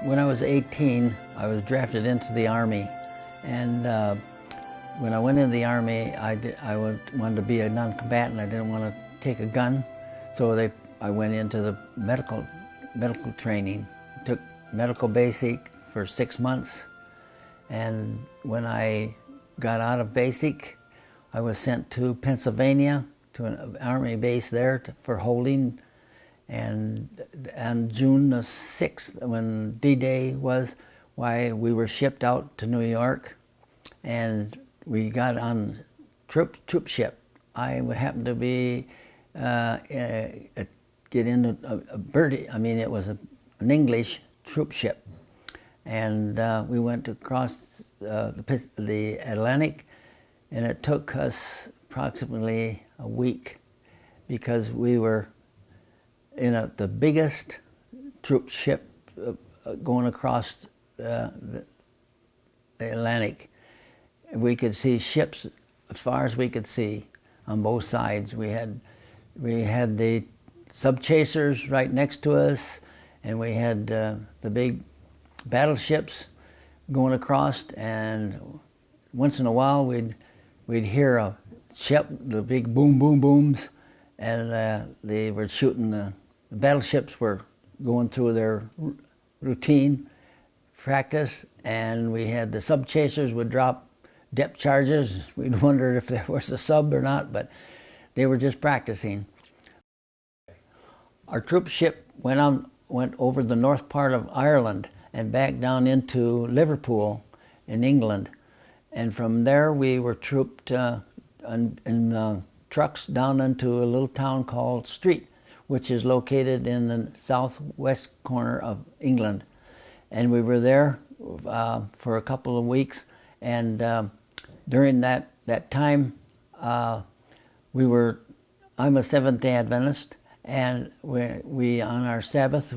When I was 18, I was drafted into the Army, and when I went into the Army, wanted to be a non-combatant. I didn't want to take a gun, so I went into the medical training, took medical basic for 6 months, and when I got out of basic, I was sent to Pennsylvania, to an Army base there for holding. And on June the 6th, when D-Day was, we were shipped out to New York, and we got on troop ship. I happened to be get into a birdie. I mean, it was an English troop ship, and we went across the Atlantic, and it took us approximately a week because we were in the biggest troop ship going across the Atlantic. We could see ships as far as we could see on both sides. We had the sub-chasers right next to us, and we had the big battleships going across, and once in a while we'd hear a ship, the big boom boom booms, and they were shooting the battleships were going through their routine practice, and we had the sub-chasers would drop depth charges. We'd wonder if there was a sub or not, but they were just practicing. Our troop ship went over the north part of Ireland and back down into Liverpool in England, and from there we were trooped in trucks down into a little town called Street, which is located in the southwest corner of England. And we were there for a couple of weeks, and during that time, I'm a Seventh-day Adventist, and we on our Sabbath,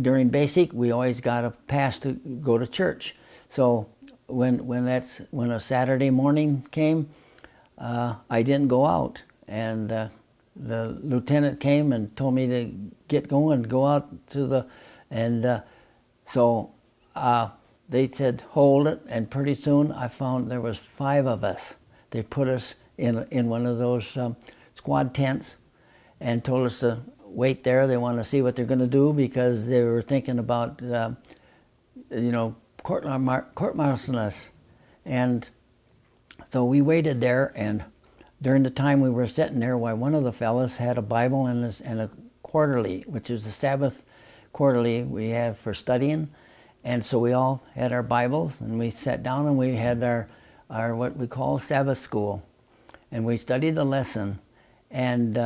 during basic, we always got a pass to go to church. So when a Saturday morning came, I didn't go out, and the lieutenant came and told me to get going, go out to the, and so they said hold it, and pretty soon I found there was 5 of us. They put us in one of those squad tents and told us to wait there. They want to see what they're going to do because they were thinking about court-martialing us. And so we waited there, and during the time we were sitting there, one of the fellas had a Bible and a quarterly, which is the Sabbath quarterly we have for studying. And so we all had our Bibles, and we sat down and we had our what we call Sabbath school. And we studied a lesson, and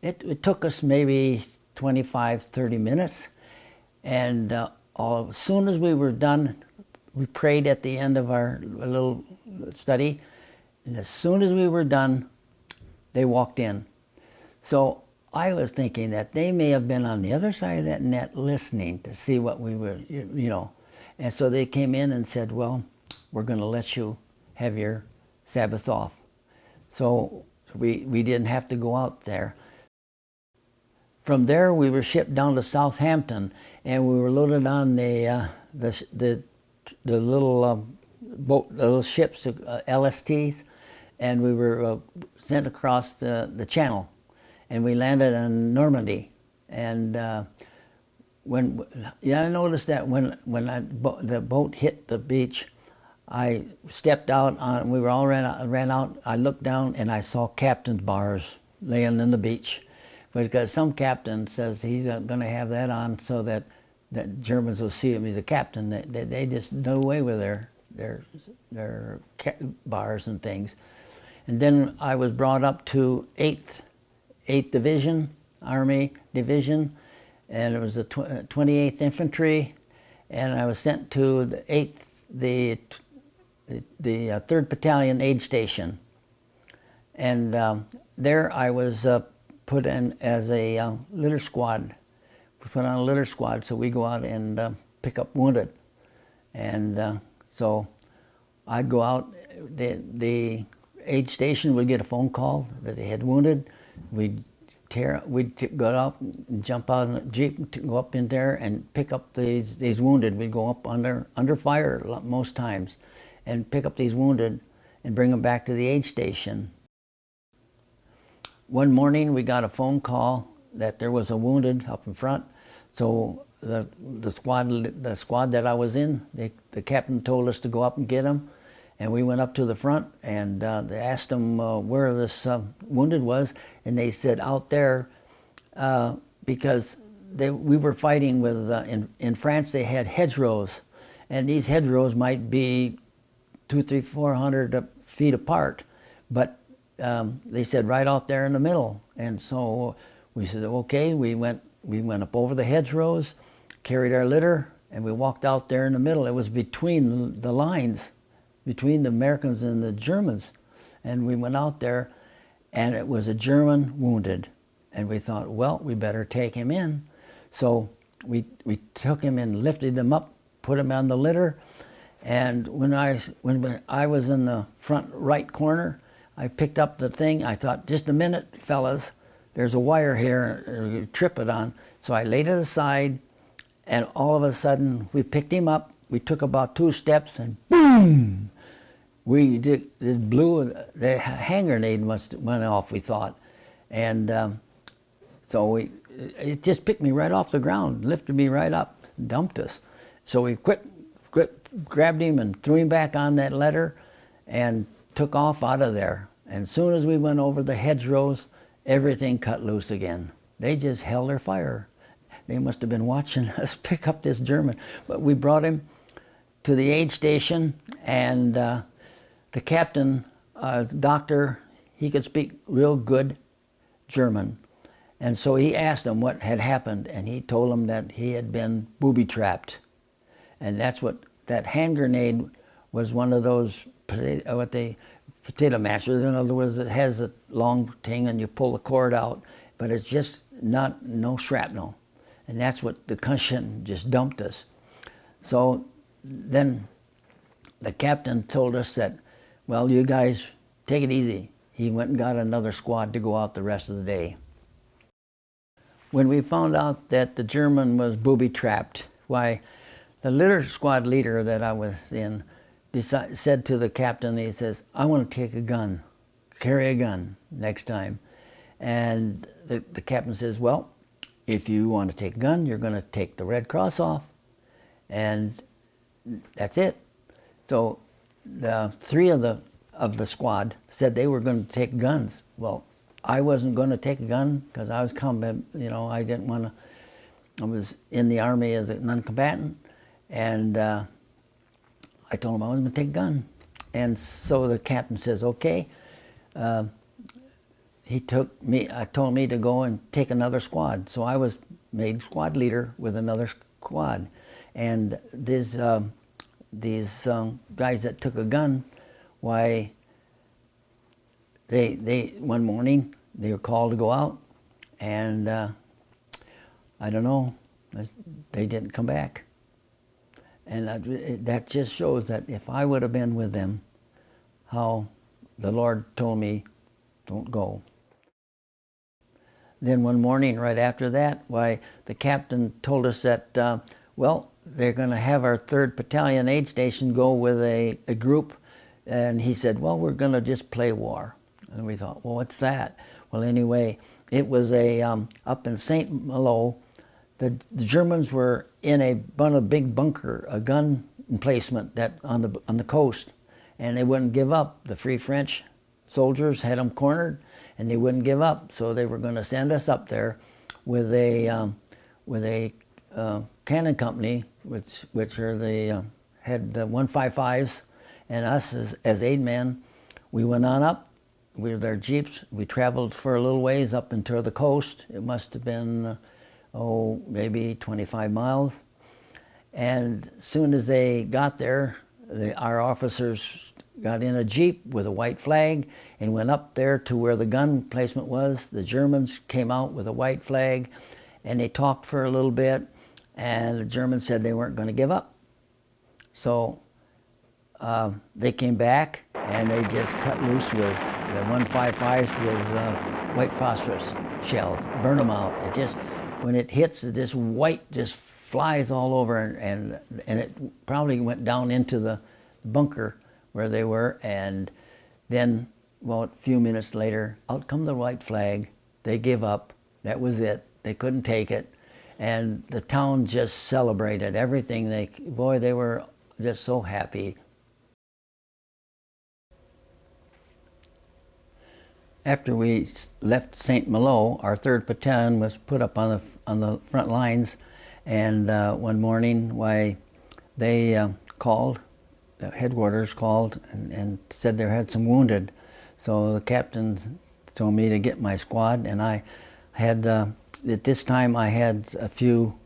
it took us maybe 25, 30 minutes. And as soon as we were done, we prayed at the end of our little study. And as soon as we were done, they walked in. So I was thinking that they may have been on the other side of that net listening to see what we were, And so they came in and said, well, we're going to let you have your Sabbath off. So we didn't have to go out there. From there, we were shipped down to Southampton, and we were loaded on the little boat, little ships, LSTs, and we were sent across the channel, and we landed in Normandy. And I noticed that when the boat hit the beach, I stepped out on. We were all ran out. I looked down and I saw captain's bars laying in the beach, because some captain says he's going to have that on so that Germans will see him. He's a captain. They just do away with their bars and things. And then I was brought up to 8th Division, Army Division, and it was the 28th Infantry, and I was sent to the 3rd Battalion Aid Station. And there I was put in as a litter squad. We put on a litter squad, so we go out and pick up wounded. And so I'd go out, the aid station would get a phone call that they had wounded. We'd go out and jump out in the Jeep, to go up in there and pick up these wounded. We'd go up under fire most times and pick up these wounded and bring them back to the aid station. One morning we got a phone call that there was a wounded up in front. So the squad that I was in, the captain told us to go up and get him. And we went up to the front and they asked them where this wounded was, and they said out there because we were fighting with, in France they had hedgerows, and these hedgerows might be 200, 300, 400 feet apart, but they said right out there in the middle. And so we said, okay, we went up over the hedgerows, carried our litter, and we walked out there in the middle. It was between the lines, between the Americans and the Germans. And we went out there, and it was a German wounded. And we thought, well, we better take him in. So we took him and lifted him up, put him on the litter. And when I was in the front right corner, I picked up the thing. I thought, just a minute, fellas, there's a wire here, trip it on. So I laid it aside, and all of a sudden, we picked him up. We took about 2 steps, and boom! It blew. The hand grenade went off, we thought. And so it just picked me right off the ground, lifted me right up, dumped us. So we quick grabbed him and threw him back on that ladder and took off out of there. And as soon as we went over the hedgerows, everything cut loose again. They just held their fire. They must have been watching us pick up this German. But we brought him to the aid station, and the captain, doctor, he could speak real good German. And so he asked him what had happened, and he told him that he had been booby-trapped. And that's that hand grenade was one of those potato mashers. In other words, it has a long thing and you pull the cord out, but it's just no shrapnel. And that's what the concussion just dumped us. So then the captain told us that, well, you guys take it easy. He went and got another squad to go out the rest of the day. When we found out that the German was booby-trapped, why, the litter squad leader that I was in said to the captain, he says, I want to take a gun, carry a gun next time. And the captain says, well, if you want to take a gun, you're going to take the Red Cross off, and that's it. So the 3 of the squad said they were going to take guns. Well, I wasn't going to take a gun because I was combat, I didn't want to. I was in the Army as a non-combatant, and I told him I wasn't going to take a gun. And so the captain says, okay. He told me to go and take another squad. So I was made squad leader with another squad. And these guys that took a gun, why, they one morning, they were called to go out, and I don't know, they didn't come back. And that just shows that if I would have been with them, how the Lord told me, don't go. Then one morning right after that, why, the captain told us that, well, they're going to have our 3rd Battalion aid station go with a group, and he said, well, we're going to just play war. And we thought, well, what's that? Well, anyway, it was up in St. Malo. The Germans were in a big bunker, a gun emplacement that on the coast, and they wouldn't give up. The Free French soldiers had them cornered, and they wouldn't give up. So they were going to send us up there with a cannon company, which are had 155s, and us as aid men. We went on up with our jeeps. We traveled for a little ways up into the coast. It must have been maybe 25 miles. And as soon as they got there, our officers got in a jeep with a white flag and went up there to where the gun placement was. The Germans came out with a white flag, and they talked for a little bit, and the Germans said they weren't going to give up. So they came back, and they just cut loose with the 155s with white phosphorus. shells, burn them out. It just, when it hits, this white just flies all over, and it probably went down into the bunker where they were, and then, well, a few minutes later, out come the white flag. They give up. That was it. They couldn't take it. And the town just celebrated everything. They were just so happy. After we left St. Malo, our 3rd Battalion was put up on the front lines, and one morning, they called, the headquarters called and said they had some wounded. So the captain told me to get my squad, and I had, at this time, I had a few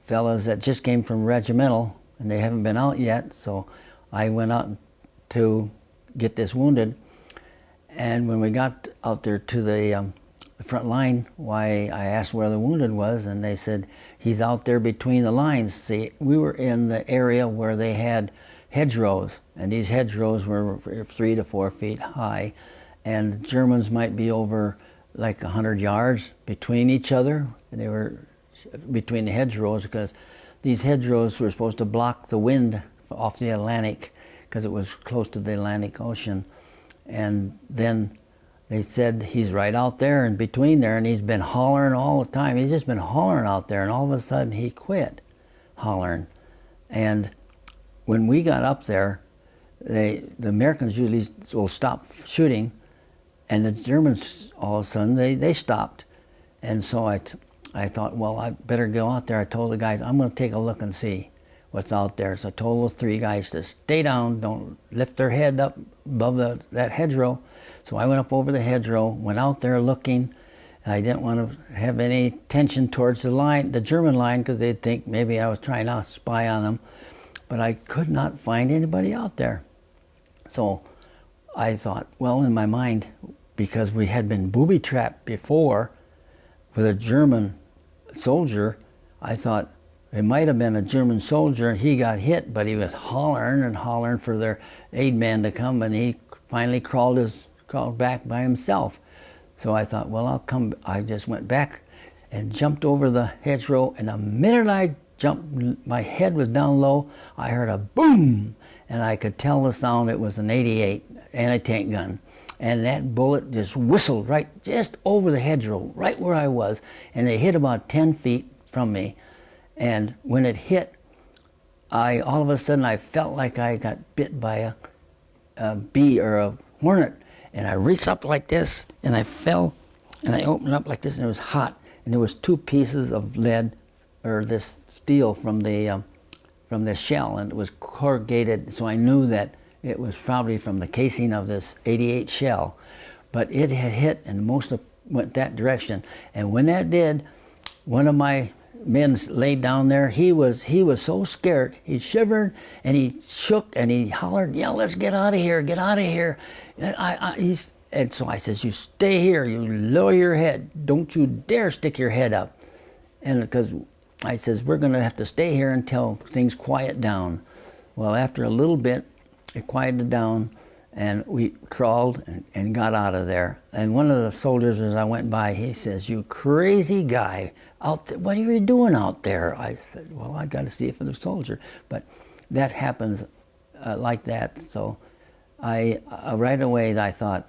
fellas that just came from regimental, and they haven't been out yet, so I went out to get this wounded. And when we got out there to the front line, I asked where the wounded was, and they said, he's out there between the lines. See, we were in the area where they had hedgerows, and these hedgerows were 3 to 4 feet high, and the Germans might be over like 100 yards between each other. And they were between the hedgerows because these hedgerows were supposed to block the wind off the Atlantic because it was close to the Atlantic Ocean. And then they said, he's right out there and between there, and he's been hollering all the time. He's just been hollering out there, and all of a sudden he quit hollering. And when we got up there, the Americans usually will stop shooting, and the Germans, all of a sudden, they stopped. And so I thought, well, I better go out there. I told the guys, I'm going to take a look and see what's out there. So I told those 3 guys to stay down, don't lift their head up above that hedgerow. So I went up over the hedgerow, went out there looking. And I didn't want to have any tension towards the German line, because they'd think maybe I was trying to spy on them. But I could not find anybody out there. So I thought, well, in my mind, because we had been booby-trapped before with a German soldier, I thought, it might have been a German soldier, and he got hit, but he was hollering and hollering for their aid man to come, and he finally crawled back by himself. So I thought, well, I'll come. I just went back and jumped over the hedgerow, and the minute I jumped, my head was down low, I heard a boom, and I could tell the sound. It was an 88 anti-tank gun. And that bullet just whistled right just over the hedgerow, right where I was, and it hit about 10 feet from me. And when it hit, all of a sudden I felt like I got bit by a bee or a hornet. And I reached up like this, and I fell, and I opened up like this, and it was hot. And there was 2 pieces of lead, or this steel from the shell, and it was corrugated, so I knew that it was probably from the casing of this 88 shell. But it had hit, and most of it went that direction. And when that did, one of my men laid down there. He was so scared. He shivered and he shook and he hollered, "Yeah, let's get out of here! Get out of here!" And so I says, "You stay here. You lower your head. Don't you dare stick your head up." And because I says, "We're going to have to stay here until things quiet down." Well, after a little bit, it quieted down, and we crawled and got out of there. And one of the soldiers, as I went by, he says, "You crazy guy, out there, what are you doing out there?" I said, "Well, I got to see if it's a soldier." But that happens like that. So I right away I thought,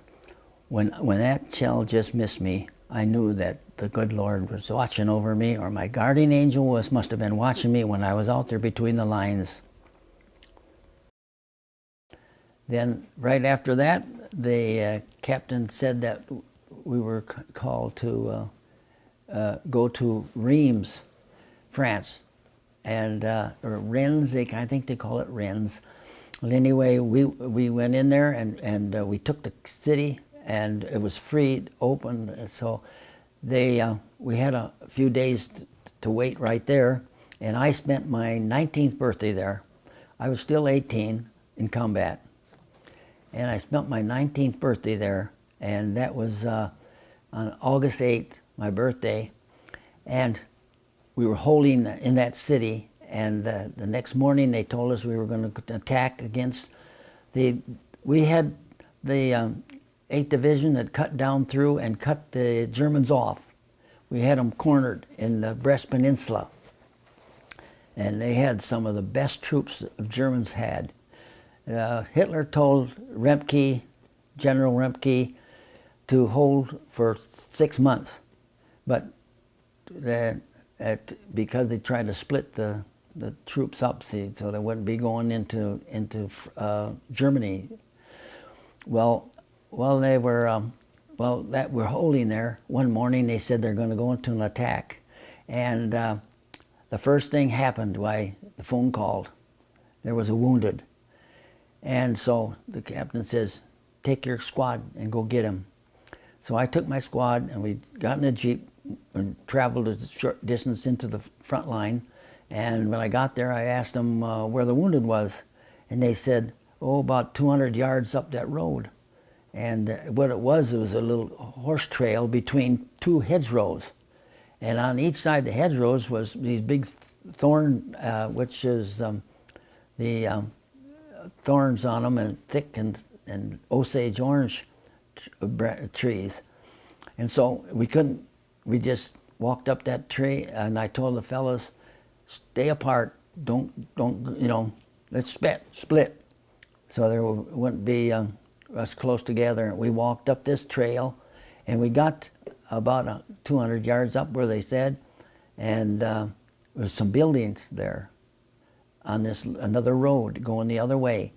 when that shell just missed me, I knew that the good Lord was watching over me, or my guardian angel must have been watching me when I was out there between the lines. Then right after that, the captain said that we were called to go to Reims, France, and or Rennes, I think they call it Rennes. Well, anyway, we went in there and we took the city, and it was free, open. And so we had a few days to wait right there, and I spent my 19th birthday there. I was still 18 in combat. And I spent my 19th birthday there, and that was on August 8th, my birthday. And we were holding in that city, and the next morning they told us we were going to attack against we had the 8th Division that cut down through and cut the Germans off. we had them cornered in the Brest Peninsula. And they had some of the best troops of Germans had. Hitler told Remke, General Remke, to hold for 6 months, but because they tried to split the troops up, see, so they wouldn't be going into Germany. Well, while they were that we're holding there, one morning they said they're going to go into an attack, and the first thing happened. Why, the phone called. There was a wounded, and so the captain says, "Take your squad and go get him." So I took my squad and we got in a jeep and traveled a short distance into the front line. And when I got there, I asked them where the wounded was, and they said, "Oh, about 200 yards up that road." And what it was a little horse trail between two hedgerows. And on each side of the hedgerows was these big thorn, which is the thorns on them, and thick and Osage orange trees. And so we just walked up that tree, and I told the fellas, "Stay apart, don't, let's split. So there wouldn't be us close together. We walked up this trail, and we got about 200 yards up where they said, and there was some buildings there on another road going the other way.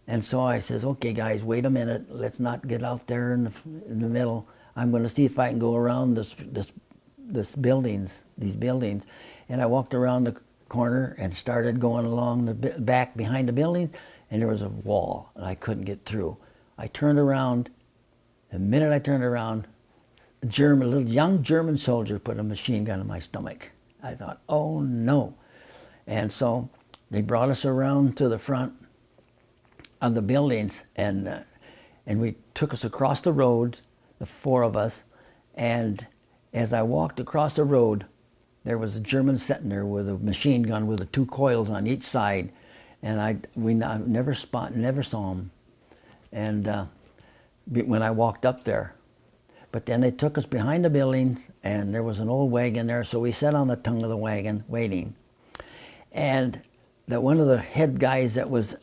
And so I says, "Okay, guys, wait a minute. Let's not get out there in the middle. I'm going to see if I can go around these buildings. And I walked around the corner and started going along the back behind the buildings, and there was a wall, and I couldn't get through. I turned around. The minute I turned around, a little young German soldier put a machine gun in my stomach. I thought, oh no. And so they brought us around to the front of the buildings, and we took us across the road, the four of us, and as I walked across the road, there was a German sitting there with a machine gun with the two coils on each side, and we never saw him, and when I walked up there. But then they took us behind the building, and there was an old wagon there, so we sat on the tongue of the wagon waiting, and one of the head guys that was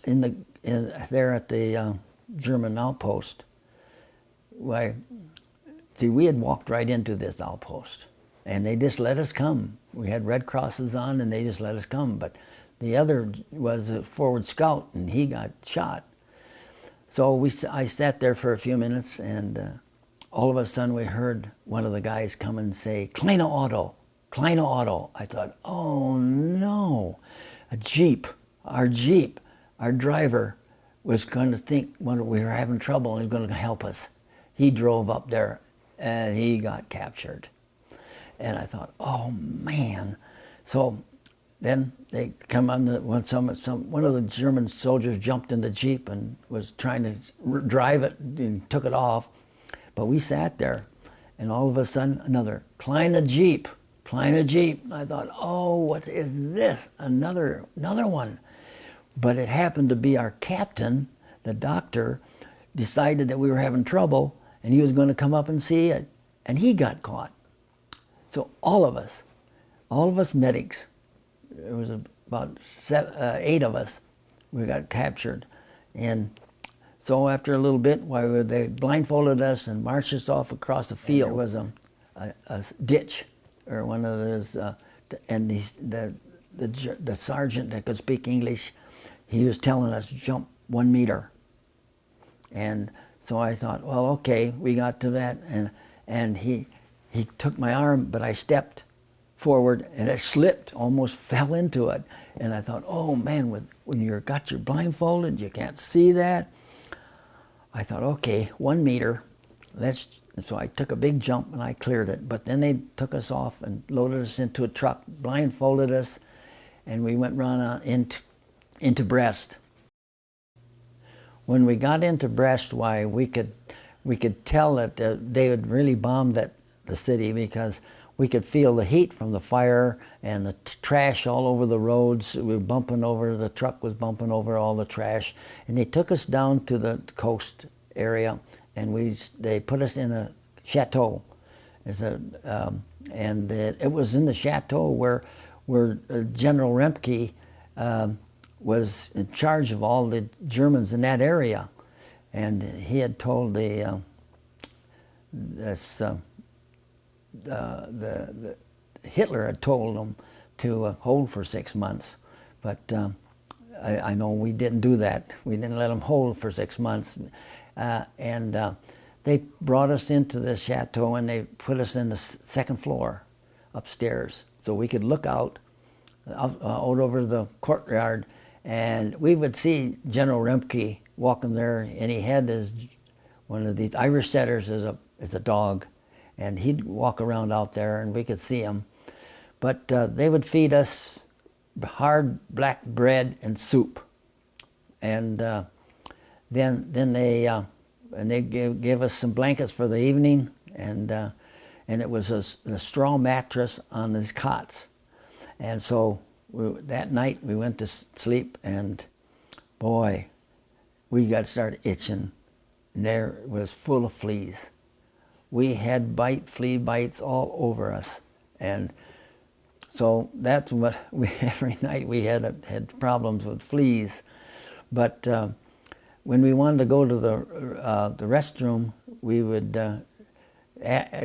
there at the German outpost, we had walked right into this outpost, and they just let us come. We had red crosses on, and they just let us come. But the other was a forward scout, and he got shot. So I sat there for a few minutes, and all of a sudden we heard one of the guys come and say, "Kleine Auto, Kleine Auto." I thought, oh no, a Jeep, our driver was going to think we were having trouble and he was going to help us. He drove up there and he got captured. And I thought, oh man. So then they come on one of the German soldiers jumped in the Jeep and was trying to drive it and took it off. But we sat there, and all of a sudden another Kleine Jeep. I thought, oh, what is this? Another one. But it happened to be our captain, the doctor, decided that we were having trouble, and he was going to come up and see it, and he got caught. So all of us medics, there was about 8 of us, we got captured. And so after a little bit, they blindfolded us and marched us off across the field. It was a ditch, or one of those, and the sergeant that could speak English, he was telling us, jump 1 meter. And so I thought, well, okay, we got to that, and he took my arm, but I stepped forward, and it slipped, almost fell into it. And I thought, oh man, when you've got your blindfolded, you can't see that. I thought, okay, 1 meter, so I took a big jump and I cleared it. But then they took us off and loaded us into a truck, blindfolded us, and we went run into Brest. When we got into Brest, we could tell that they had really bombed the city, because we could feel the heat from the fire and the trash all over the roads. The truck was bumping over all the trash. And they took us down to the coast area, and they put us in a chateau. And it was in the Chateau where General Remke was in charge of all the Germans in that area, and he had told the Hitler had told them to hold for 6 months, but I know we didn't do that. We didn't let them hold for 6 months, and they brought us into the Chateau and they put us in the second floor upstairs so we could look out over the courtyard, and we would see General Remke walking there, and he had one of these Irish setters as a dog, and he'd walk around out there and we could see him. But they would feed us hard black bread and soup, and then they gave us some blankets for the evening, and it was a straw mattress on these cots. And so that night we went to sleep, and boy, we got started itching. And there it was full of fleas. We had flea bites all over us, and so that's what every night we had problems with fleas. But when we wanted to go to the restroom, we would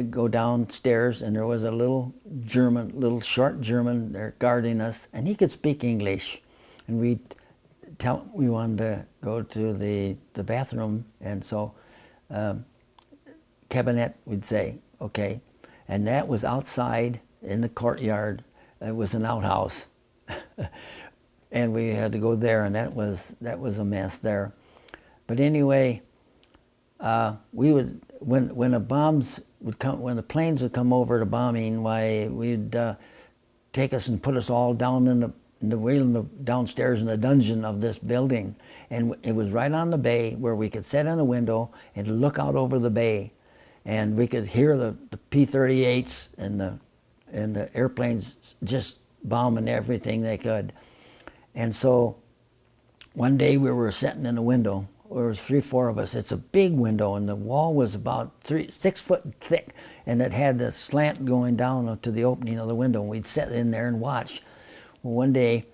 go downstairs, and there was a little short German there guarding us, and he could speak English, and we wanted to go to the bathroom, and so cabinet, we'd say, okay, and that was outside in the courtyard. It was an outhouse, and we had to go there, and that was a mess there. But anyway, we would when the bombs would come, when the planes would come over to bombing, why we'd take us and put us all down in the downstairs in the dungeon of this building, and it was right on the bay where we could sit in a window and look out over the bay, and we could hear the P-38s and the airplanes just bombing everything they could. And so one day we were sitting in a window. There was 3-4 of us. It's a big window, and the wall was about 6 foot thick, and it had this slant going down to the opening of the window, and we'd sit in there and watch. Well, one day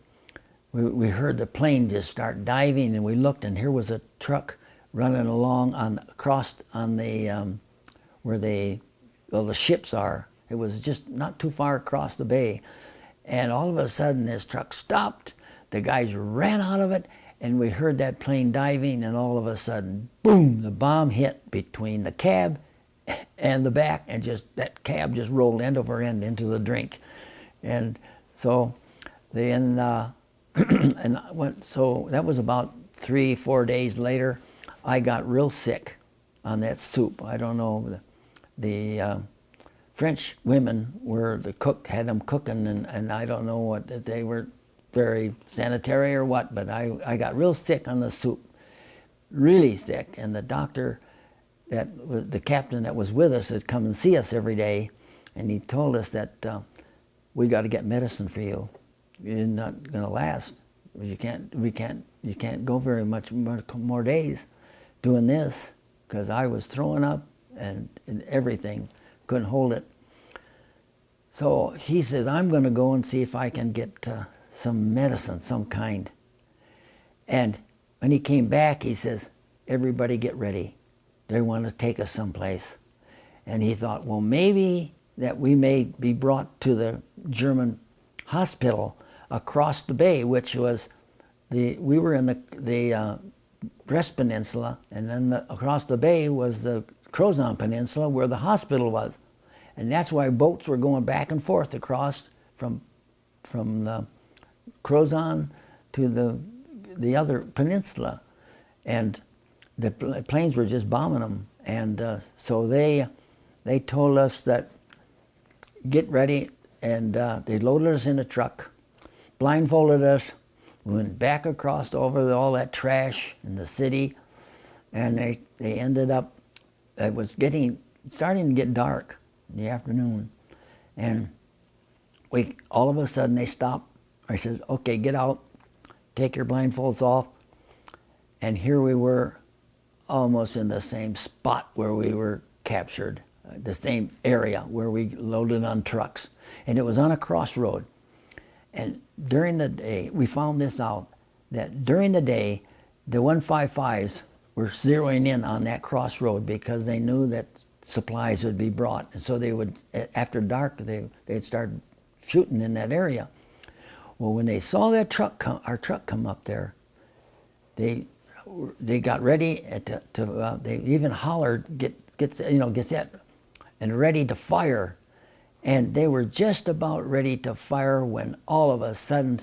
we heard the plane just start diving, and we looked, and here was a truck running along across on the where the ships are. It was just not too far across the bay, and all of a sudden this truck stopped. The guys ran out of it, and we heard that plane diving, and all of a sudden, boom, the bomb hit between the cab and the back, and that cab just rolled end over end into the drink. And so then, so that was about 3-4 days later. I got real sick on that soup. I don't know, the French women were the cook, had them cooking, and I don't know what they were, very sanitary or what, but I got real sick on the soup, really sick. And the doctor, the captain that was with us, had come and see us every day, and he told us that we got to get medicine for you. You're not going to last. You can't go very much more days doing this, because I was throwing up and everything, couldn't hold it. So he says, I'm going to go and see if I can get some medicine, some kind. And when he came back, he says, everybody get ready. They want to take us someplace. And he thought, well, maybe that we may be brought to the German hospital across the bay, which was we were in the Brest Peninsula, and then across the bay was the Crozon Peninsula where the hospital was. And that's why boats were going back and forth across from the Crozon to the other peninsula, and the planes were just bombing them. And so they told us that get ready, and they loaded us in a truck, blindfolded us, we went back across over all that trash in the city, and they ended up, it was starting to get dark in the afternoon, and all of a sudden they stopped. I said, okay, get out, take your blindfolds off. And here we were, almost in the same spot where we were captured. the same area where we loaded on trucks. And it was on a crossroad. And during the day, we found this out, that during the day, the 155s were zeroing in on that crossroad because they knew that supplies would be brought. And so they would, after dark, they'd start shooting in that area. Well, when they saw that our truck come up there, they got ready they even hollered, get that, and ready to fire. And they were just about ready to fire when all of a sudden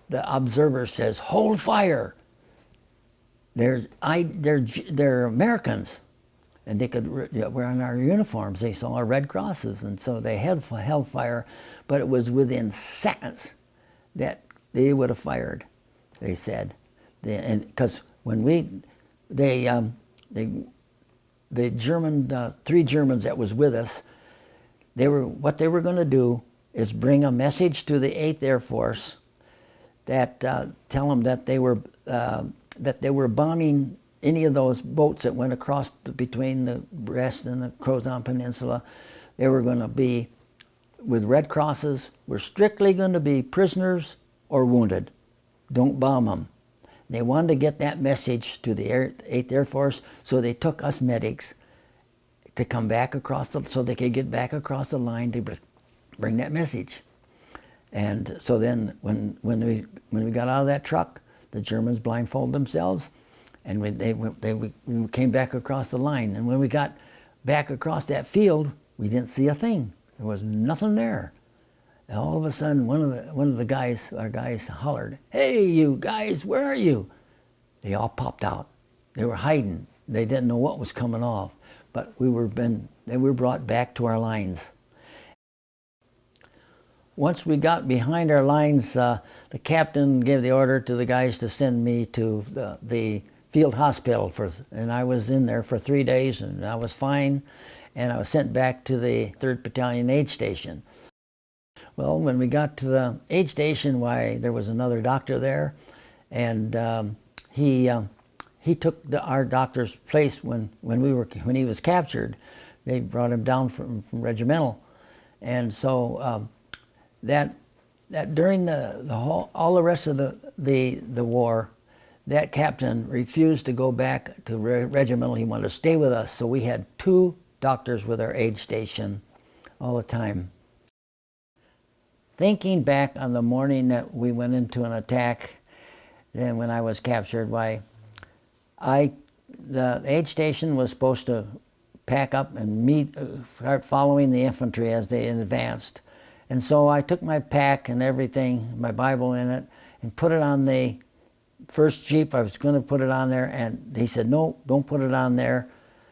the observer says, "Hold fire." They're Americans, and they could, we're on our uniforms. They saw our red crosses, and so they held fire. But it was within seconds that they would have fired. They said, and because when the German, 3 Germans that was with us, what they were going to do is bring a message to the 8th Air Force that tell them that they were bombing any of those boats that went across between the Brest and the Crozon Peninsula. They were going to be with red crosses. We're strictly going to be prisoners or wounded. Don't bomb them. They wanted to get that message to the 8th Air Force, so they took us medics to come back across so they could get back across the line to bring that message. And so then when we got out of that truck, the Germans blindfolded themselves, and we came back across the line. And when we got back across that field, we didn't see a thing. There was nothing there. And all of a sudden, one of the guys, our guys, hollered, "Hey, you guys, where are you?" They all popped out. They were hiding. They didn't know what was coming off. But we were brought back to our lines. Once we got behind our lines, the captain gave the order to the guys to send me to the field hospital, and I was in there for 3 days, and I was fine, and I was sent back to the 3rd Battalion aid station. Well, when we got to the aid station, there was another doctor there, and he took our doctor's place when he was captured. They brought him down from regimental, and so that during all the rest of the war, that captain refused to go back to regimental. He wanted to stay with us, so we had 2 doctors with our aid station all the time. Thinking back on the morning that we went into an attack, then when I was captured, the aid station was supposed to pack up and start following the infantry as they advanced. And so I took my pack and everything, my Bible in it, and put it on the first Jeep. I was going to put it on there, and he said, "No, don't put it on there."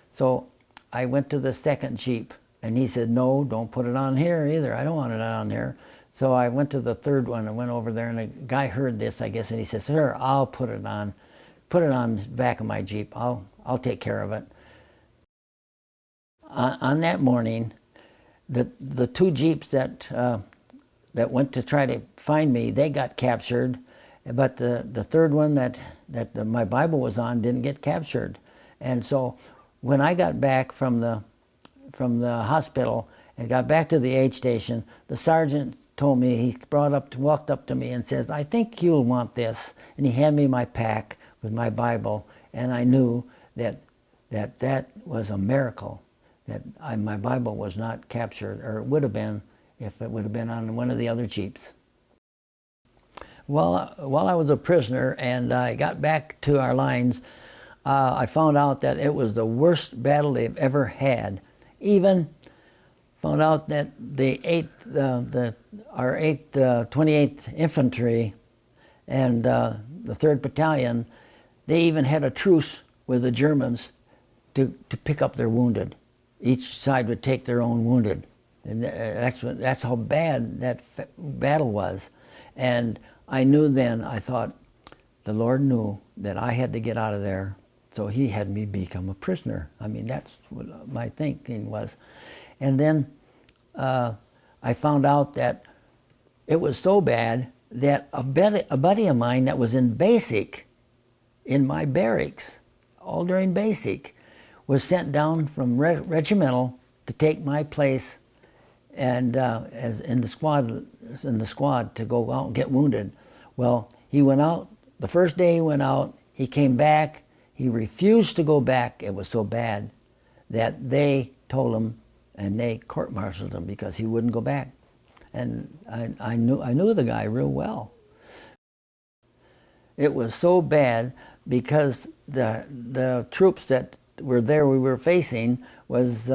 So I went to the second Jeep, and he said, "No, don't put it on here either. I don't want it on there." So I went to the third one and went over there, and the guy heard this, I guess, and he said, "Sir, I'll put it on the back of my Jeep. I'll take care of it." On that morning, the 2 Jeeps that went to try to find me, they got captured, but the third one that my Bible was on didn't get captured. And so when I got back from the hospital and got back to the aid station, the sergeant told me, he walked up to me and says, "I think you'll want this." And he handed me my pack with my Bible, and I knew that was a miracle, that my Bible was not captured, or it would have been if it would have been on one of the other Jeeps. While I was a prisoner and I got back to our lines, I found out that it was the worst battle they've ever had. Even found out that our 28th Infantry and the 3rd Battalion, they even had a truce with the Germans to pick up their wounded. Each side would take their own wounded. And that's how bad that battle was. And I knew then, I thought, the Lord knew that I had to get out of there, so he had me become a prisoner. I mean, that's what my thinking was. And then I found out that it was so bad that a buddy of mine that was in basic, in my barracks, all during basic, was sent down from regimental to take my place, and as in the squad to go out and get wounded. Well, he went out. The first day he went out, he came back. He refused to go back. It was so bad that they told him, and they court-martialed him because he wouldn't go back. And I knew the guy real well. It was so bad because the troops that were there we were facing was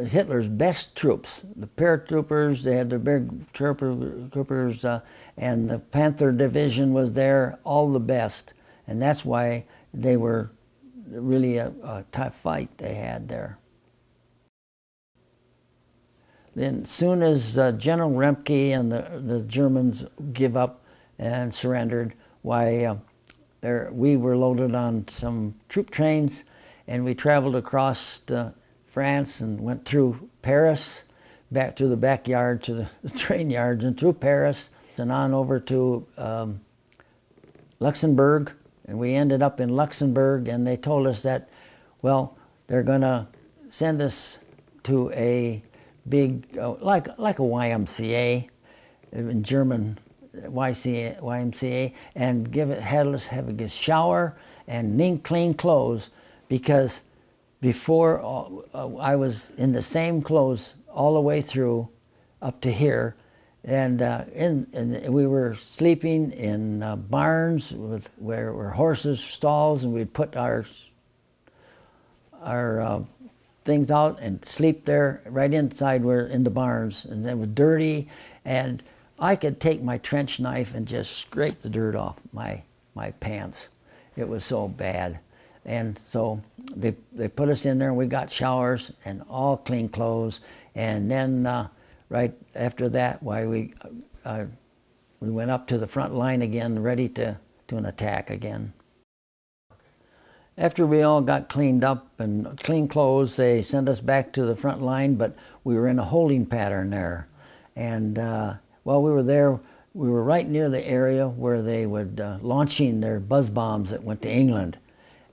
Hitler's best troops. The paratroopers, they had the big troopers, and the Panther Division was there, all the best. And that's why they were really a tough fight they had there. Then soon as General Remke and the Germans give up and surrendered, why we were loaded on some troop trains, and we traveled across France and went through Paris, back to the backyard, to the train yards, and through Paris, and on over to Luxembourg. And we ended up in Luxembourg, and they told us that, well, they're going to send us to a big, like a YMCA, in German, YMCA, and had us have a shower and clean clothes, because before I was in the same clothes all the way through up to here, and we were sleeping in barns where were horses, stalls, and we'd put our things out and sleep there right inside. We're in the barns, and it was dirty, and I could take my trench knife and just scrape the dirt off my pants. It was so bad. And so they put us in there, and we got showers and all clean clothes. And then right after that, we went up to the front line again, ready to an attack again. After we all got cleaned up and clean clothes, they sent us back to the front line, but we were in a holding pattern there. And while we were there, we were right near the area where they would launching their buzz bombs that went to England.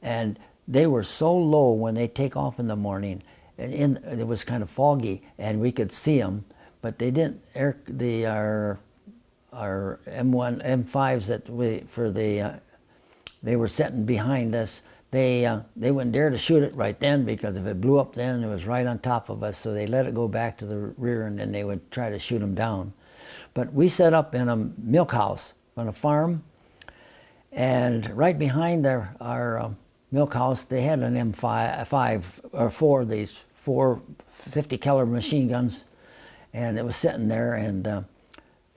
And they were so low when they take off in the morning, and it was kind of foggy, and we could see them, but they didn't. Our M1, M5s that they were sitting behind us. They wouldn't dare to shoot it right then, because if it blew up then, it was right on top of us. So they let it go back to the rear, and then they would try to shoot them down. But we set up in a milk house on a farm, and right behind our milk house, they had an M5 or four of these 50 caliber machine guns, and it was sitting there. And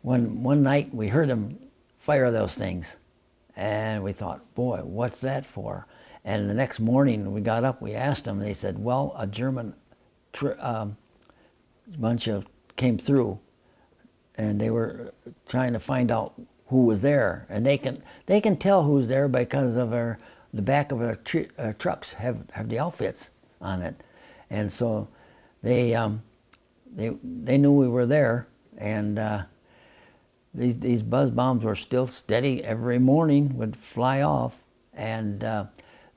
one night we heard them fire those things, and we thought, boy, what's that for? And the next morning we got up, we asked them, and they said, well, a German bunch came through, and they were trying to find out who was there. And they can tell who's there because of the back of our trucks have the outfits on it. And so they knew we were there, and these buzz bombs were still steady every morning, would fly off. And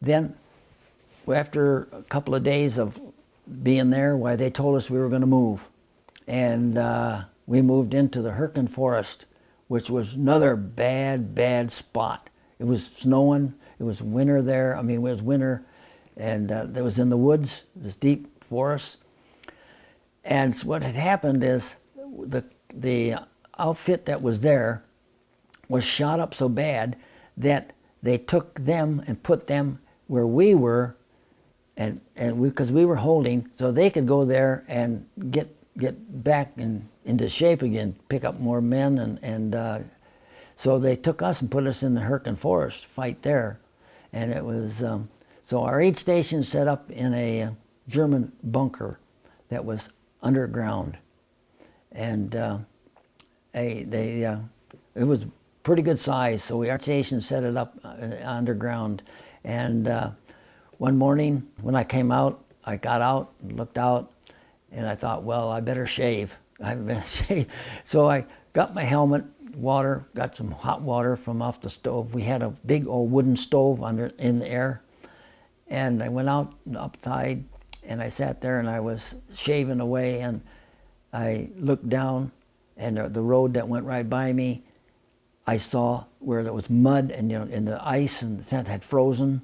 then after a couple of days of being there, why, they told us we were going to move. And we moved into the Hurtgen forest, which was another bad spot. It was snowing. It was winter there. I mean, it was winter, and it was in the woods, this deep forest. And so what had happened is the outfit that was there was shot up so bad that they took them and put them where we were, and because we were holding, so they could go there and get back into shape again, pick up more men, and so they took us and put us in the Hurtgen forest, fight there. And it was, so our aid station set up in a German bunker that was underground. And it was pretty good size, so our station set it up underground. And one morning when I came out, I got out and looked out, and I thought, well, I better shave. I haven't been shaved. So I got my helmet, water, got some hot water from off the stove. We had a big old wooden stove in the air. And I went out outside, And I sat there and I was shaving away, and I looked down, and the road that went right by me, I saw where there was mud and the ice and the tent had frozen,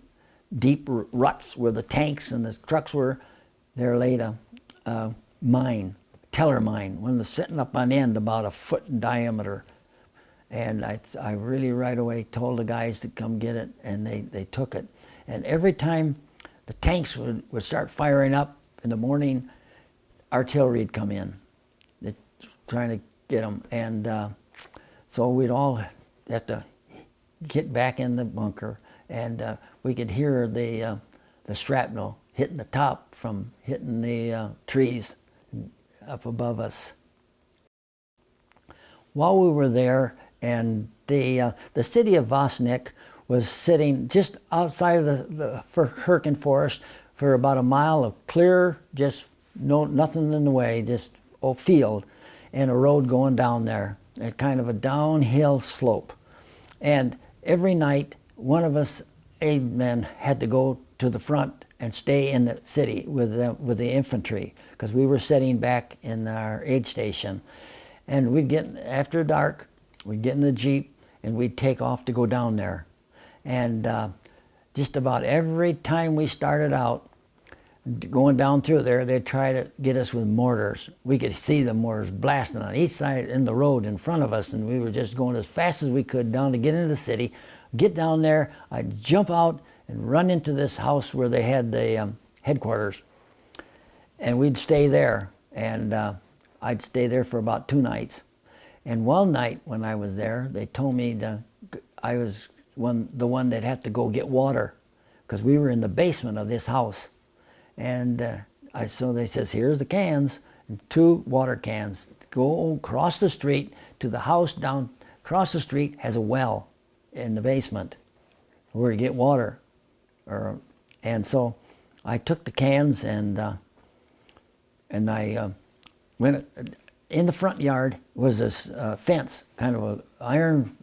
deep ruts where the tanks and the trucks were. There laid a mine, teller mine, one was sitting up on end about a foot in diameter. And I really right away told the guys to come get it, and they took it. And every time the tanks would start firing up in the morning, artillery would come in, trying to get them. And so we'd all have to get back in the bunker, and we could hear the shrapnel hitting the top from hitting the trees up above us. While we were there, and the city of Vosnik was sitting just outside of the Hurtgen forest for about a mile of clear, just nothing in the way, just a field and a road going down there, at kind of a downhill slope. And every night, one of us aid men had to go to the front and stay in the city with the infantry, because we were sitting back in our aid station. And we'd get, after dark, we'd get in the Jeep and we'd take off to go down there. And just about every time we started out, going down through there, they'd try to get us with mortars. We could see the mortars blasting on each side in the road in front of us, and we were just going as fast as we could down to get into the city. Get down there, I'd jump out and run into this house where they had the headquarters, and we'd stay there. And I'd stay there for about 2 nights. And one night when I was there, they told me I was the one that had to go get water, because we were in the basement of this house. And so they says, here's the cans, and 2 water cans. Go across the street to the house down across the street has a well in the basement where you get water. And so I took the cans and I went in the front yard was this fence, kind of an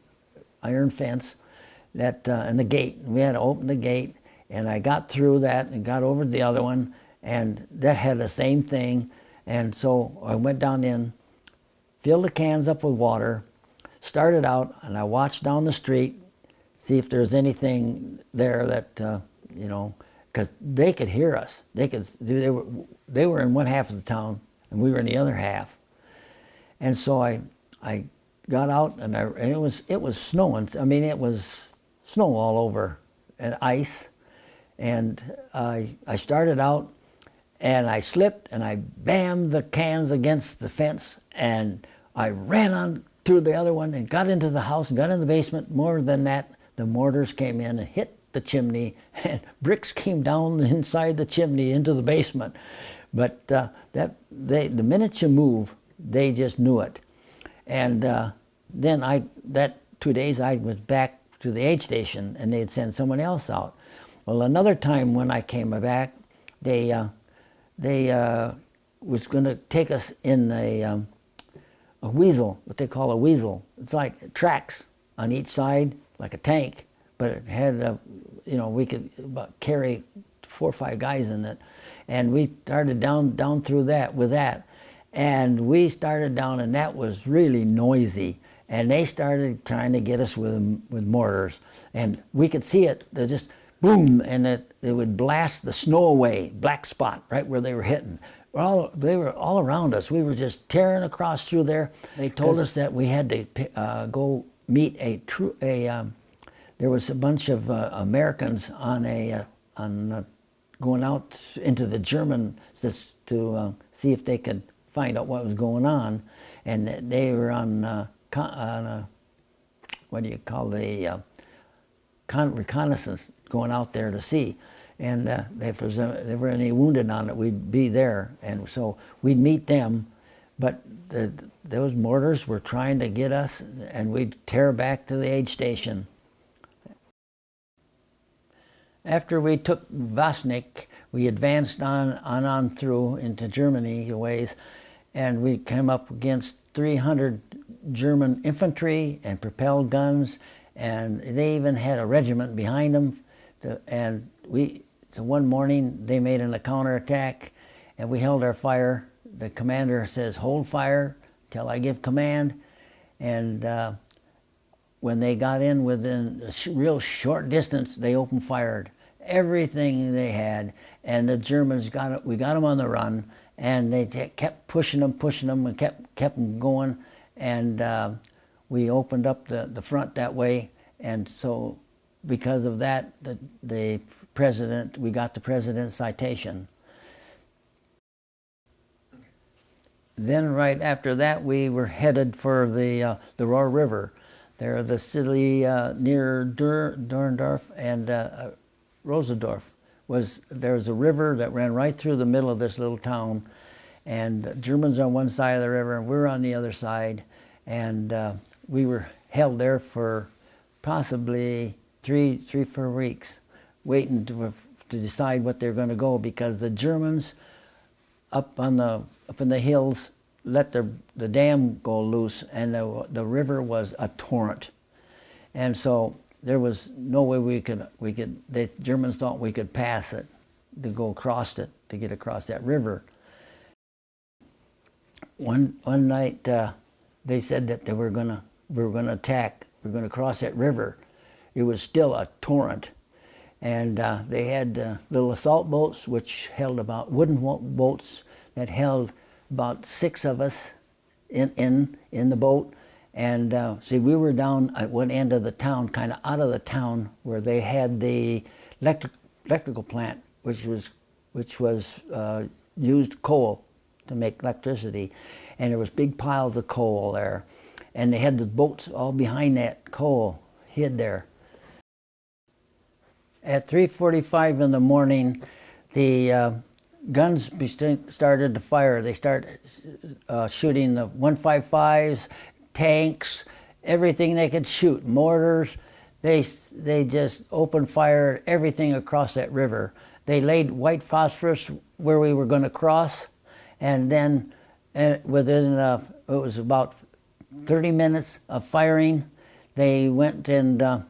iron fence that and the gate. We had to open the gate, and I got through that and got over to the other one, and that had the same thing. And so I went down in, filled the cans up with water, started out, and I watched down the street, see if there's anything there that because they could hear us. They were in one half of the town, and we were in the other half. And so I got out, and it was snowing. I mean, it was snow all over and ice. And I started out, and I slipped, and I bammed the cans against the fence, and I ran on to the other one and got into the house and got in the basement. More than that, the mortars came in and hit the chimney, and bricks came down inside the chimney into the basement. But the minute you move, they just knew it. And then that 2 days I was back to the aid station, and they'd send someone else out. Well, another time when I came back, they was going to take us in a weasel, what they call a weasel. It's like tracks on each side, like a tank, but it had we could carry 4 or 5 guys in it, and we started down through that with that, and we started down, and that was really noisy, and they started trying to get us with mortars, and we could see it. They just boom, and it would blast the snow away, black spot right where they were hitting. They were all around us. We were just tearing across through there. They told us that we had to go meet there was a bunch of Americans on going out into the German to see if they could find out what was going on, and they were on what do you call reconnaissance, going out there to see, and if there were any wounded on it, we'd be there, and so we'd meet them. But those mortars were trying to get us, and we'd tear back to the aid station. After we took Vosnik, we advanced on through into Germany a ways, and we came up against 300 German infantry and propelled guns, and they even had a regiment behind them. And so one morning they made a counterattack, and we held our fire. The commander says, "Hold fire till I give command." And when they got in within a real short distance, they opened fired everything they had, and the Germans got it. We got them on the run, and they kept pushing them, and kept them going, and we opened up the front that way, and so because of that, the president, we got the president's citation. Then right after that, we were headed for the Roer River. There, the city near Durendorf and Rosendorf there was a river that ran right through the middle of this little town, and Germans on one side of the river, and we were on the other side, and we were held there for possibly 4 weeks, waiting to decide what they were going to go, because the Germans up in the hills let the dam go loose, and the river was a torrent, and so there was no way we could. The Germans thought we could pass it, to go across it, to get across that river. One night they said that we were gonna attack. We were gonna cross that river. It was still a torrent, and they had little assault boats which held about wooden boats that held about 6 of us in the boat. And see, we were down at one end of the town, kind of out of the town, where they had the electrical plant, which used coal to make electricity, and there was big piles of coal there, and they had the boats all behind that coal, hid there. At 3:45 in the morning, the guns started to fire. They started shooting the 155s, tanks, everything they could shoot, mortars. They just opened fire, everything across that river. They laid white phosphorus where we were going to cross, and then within it was about 30 minutes of firing, they went and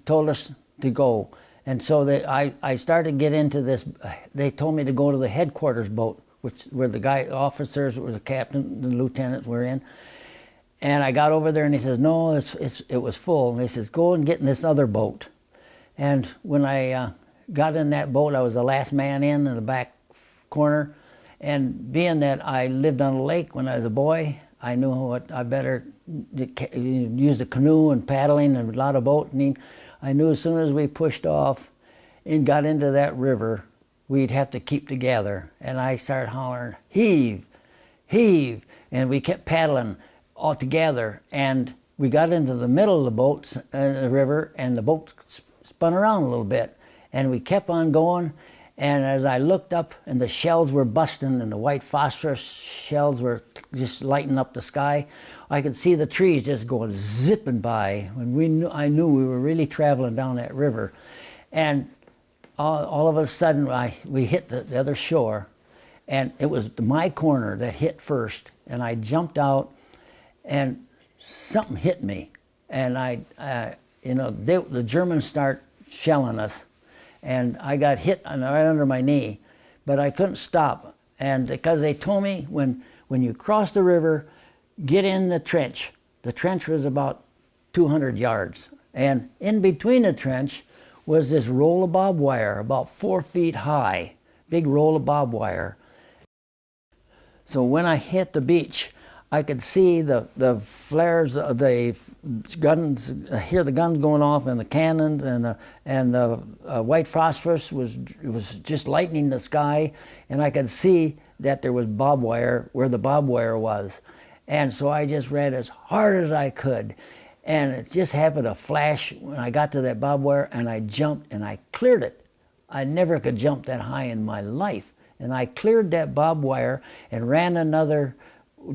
told us to go. And so I started to get into this. They told me to go to the headquarters boat, where the officers, where the captain, the lieutenants were in. And I got over there, and he says, "No, it was full." And he says, "Go and get in this other boat." And when I got in that boat, I was the last man in the back corner. And being that I lived on a lake when I was a boy, I knew what I better use the canoe and paddling and a lot of boating. I knew as soon as we pushed off and got into that river, we'd have to keep together. And I started hollering, "Heave, heave," and we kept paddling all together, and we got into the middle of the boat, the river, and the boat spun around a little bit, and we kept on going. And as I looked up, and the shells were busting, and the white phosphorus shells were just lighting up the sky, I could see the trees just going zipping by. When I knew we were really traveling down that river, and all of a sudden we hit the other shore, and it was my corner that hit first, and I jumped out. And something hit me, and the Germans start shelling us, and I got hit right under my knee, but I couldn't stop. And because they told me when you cross the river, get in the trench. The trench was about 200 yards, and in between the trench was this roll of barbed wire, about 4 feet high, big roll of barbed wire. So when I hit the beach, I could see the flares of the guns, hear the guns going off, and the cannons, and the white phosphorus was just lightening the sky, and I could see that there was barbed wire where the barbed wire was, and so I just ran as hard as I could, and it just happened to flash when I got to that barbed wire, and I jumped and I cleared it. I never could jump that high in my life, and I cleared that barbed wire and ran another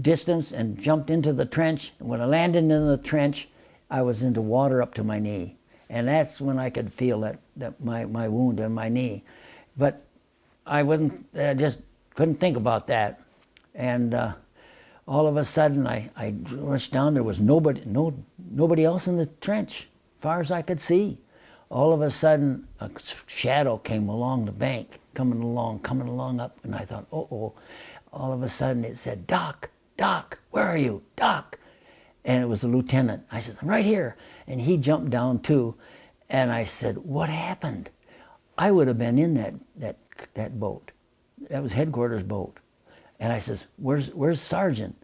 distance and jumped into the trench. When I landed in the trench, I was into water up to my knee, and that's when I could feel that my wound in my knee. But I just couldn't think about that. And all of a sudden I rushed down. There was nobody else in the trench, as far as I could see. all of a sudden a shadow came along the bank, coming along up, and I thought, uh-oh. All of a sudden it said, Doc, Doc, where are you, Doc? And it was the lieutenant. I said, I'm right here. And he jumped down too. And I said, what happened? I would have been in that boat. That was headquarters boat. And I says, where's Sergeant?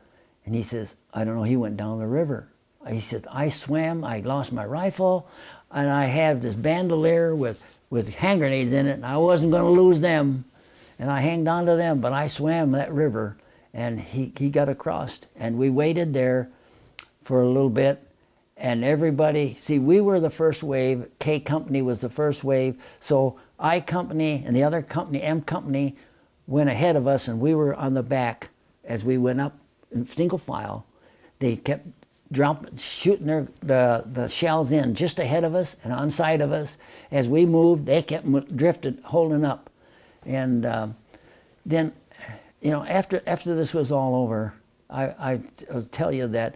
And he says, I don't know, he went down the river. He says, I swam, I lost my rifle, and I have this bandolier with hand grenades in it, and I wasn't going to lose them. And I hanged on to them, but I swam that river, and he got across. And we waited there for a little bit, and everybody, see, we were the first wave, K Company was the first wave, so I Company and the other company, M Company, went ahead of us, and we were on the back as we went up in single file. They kept shooting the shells in just ahead of us and on side of us. As we moved, they kept drifting, holding up. And then, you know, after this was all over, I'll tell you that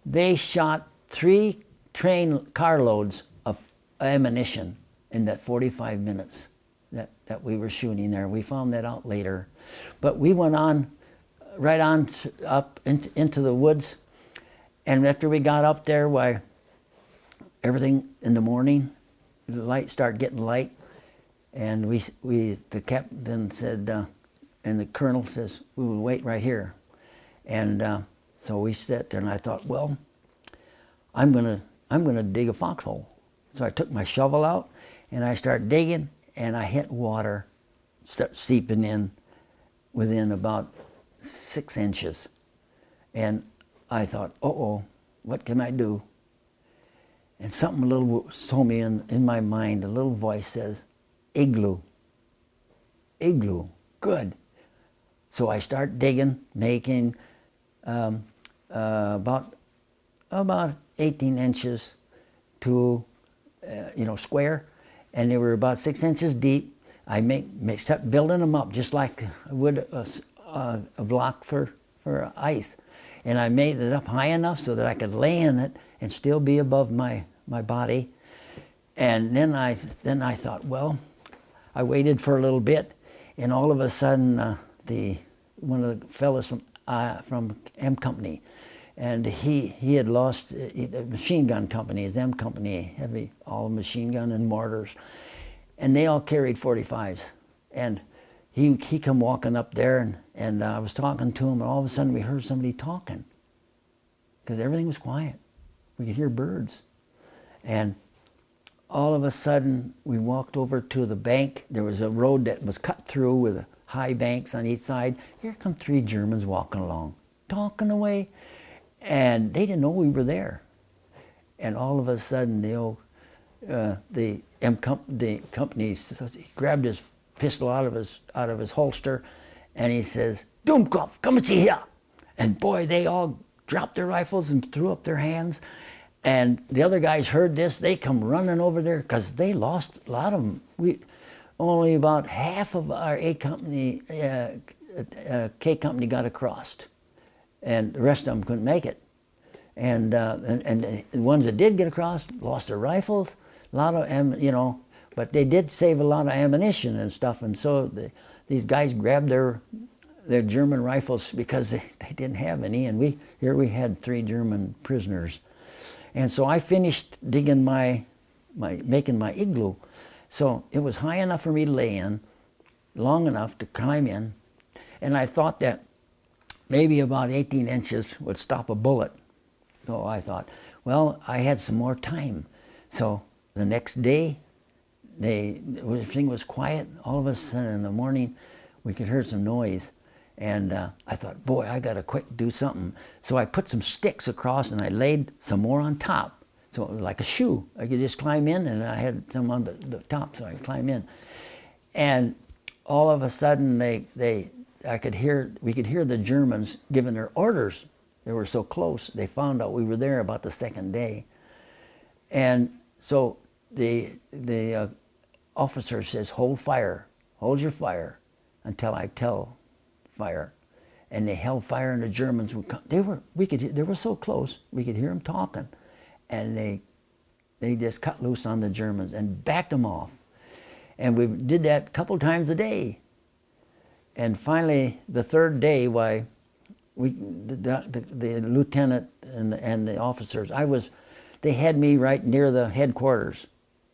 they shot 3 train carloads of ammunition in that 45 minutes that we were shooting there. We found that out later. But we went on, right on up into the woods. And after we got up there, why, everything in the morning, the light started getting light. And the captain said, and the colonel says, we will wait right here. And so we sat there, and I thought, well, I'm gonna dig a foxhole. So I took my shovel out, and I started digging, and I hit water, start seeping in within about 6 inches. And I thought, uh-oh, what can I do? And something a little told me in my mind, a little voice says, igloo. Igloo, good. So I start digging, making about 18 inches to, square, and they were about 6 inches deep. I kept building them up just like I would a block for ice. And I made it up high enough so that I could lay in it and still be above my body. And then I thought, well, I waited for a little bit, and all of a sudden, one of the fellas from M Company, and he had lost the machine gun company, his M Company, heavy, all machine gun and mortars, and they all carried 45s. And he come walking up there, and I was talking to him, and all of a sudden we heard somebody talking, because everything was quiet. We could hear birds. And all of a sudden we walked over to the bank. There was a road that was cut through with high banks on each side. Here come 3 Germans walking along, talking away, and they didn't know we were there. And all of a sudden the company he grabbed his pistol out of his holster, and he says, Dummkopf, come and see here. And boy, they all dropped their rifles and threw up their hands. And the other guys heard this. They come running over there because they lost a lot of them. Only about half of our K Company got across, and the rest of them couldn't make it. And the ones that did get across lost their rifles. A lot of but they did save a lot of ammunition and stuff. And so these guys grabbed their German rifles because they didn't have any. And we had 3 German prisoners. And so I finished digging making my igloo. So it was high enough for me to lay in, long enough to climb in. And I thought that maybe about 18 inches would stop a bullet. So I thought, well, I had some more time. So the next day, everything was quiet. All of a sudden in the morning, we could hear some noise. And I thought, boy, I got to quick do something. So I put some sticks across, and I laid some more on top. So it was like a shoe. I could just climb in, and I had some on the top, so I could climb in. And all of a sudden, we could hear the Germans giving their orders. They were so close. They found out we were there about the second day. And so the officer says, hold fire, hold your fire until I tell fire. And they held fire, and the Germans would come. They were so close, we could hear them talking. And they they just cut loose on the Germans and backed them off. And we did that a couple times a day. And finally, the third day, the lieutenant and the officers, they had me right near the headquarters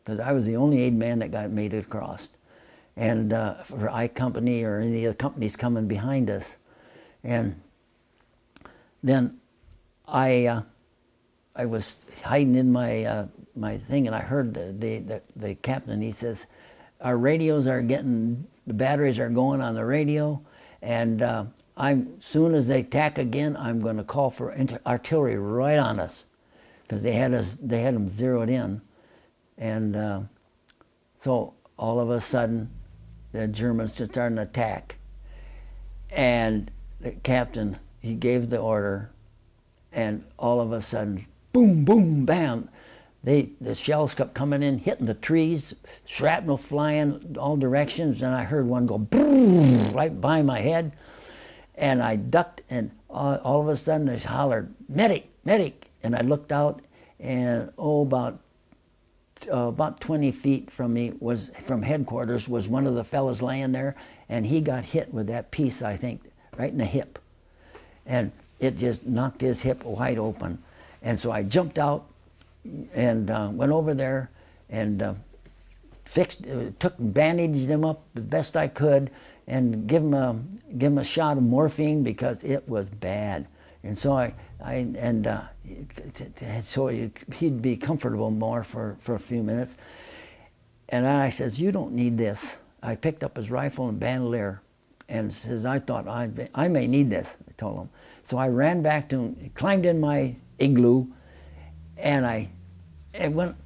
because I was the only aid man that got made it across. And for I Company or any of the companies coming behind us. And then I was hiding in my thing, and I heard the captain. He says, "Our radios are getting, the batteries are going on the radio, and soon as they attack again, I'm going to call for artillery right on us, because they had them zeroed in, and so all of a sudden, the Germans just started an attack, and the captain, he gave the order, and all of a sudden, boom, boom, bam, the shells kept coming in, hitting the trees, shrapnel flying all directions, and I heard one go boom right by my head, and I ducked, and all of a sudden they hollered, "Medic, medic!" And I looked out, and about 20 feet from me from headquarters was one of the fellas laying there, and he got hit with that piece, I think, right in the hip, and it just knocked his hip wide open. And so I jumped out and went over there and bandaged him up the best I could, and give him a shot of morphine because it was bad. And so so he'd be comfortable more for a few minutes. And then I says, "You don't need this." I picked up his rifle and bandolier, and says, "I thought I may need this," I told him. So I ran back to him, climbed in my igloo, and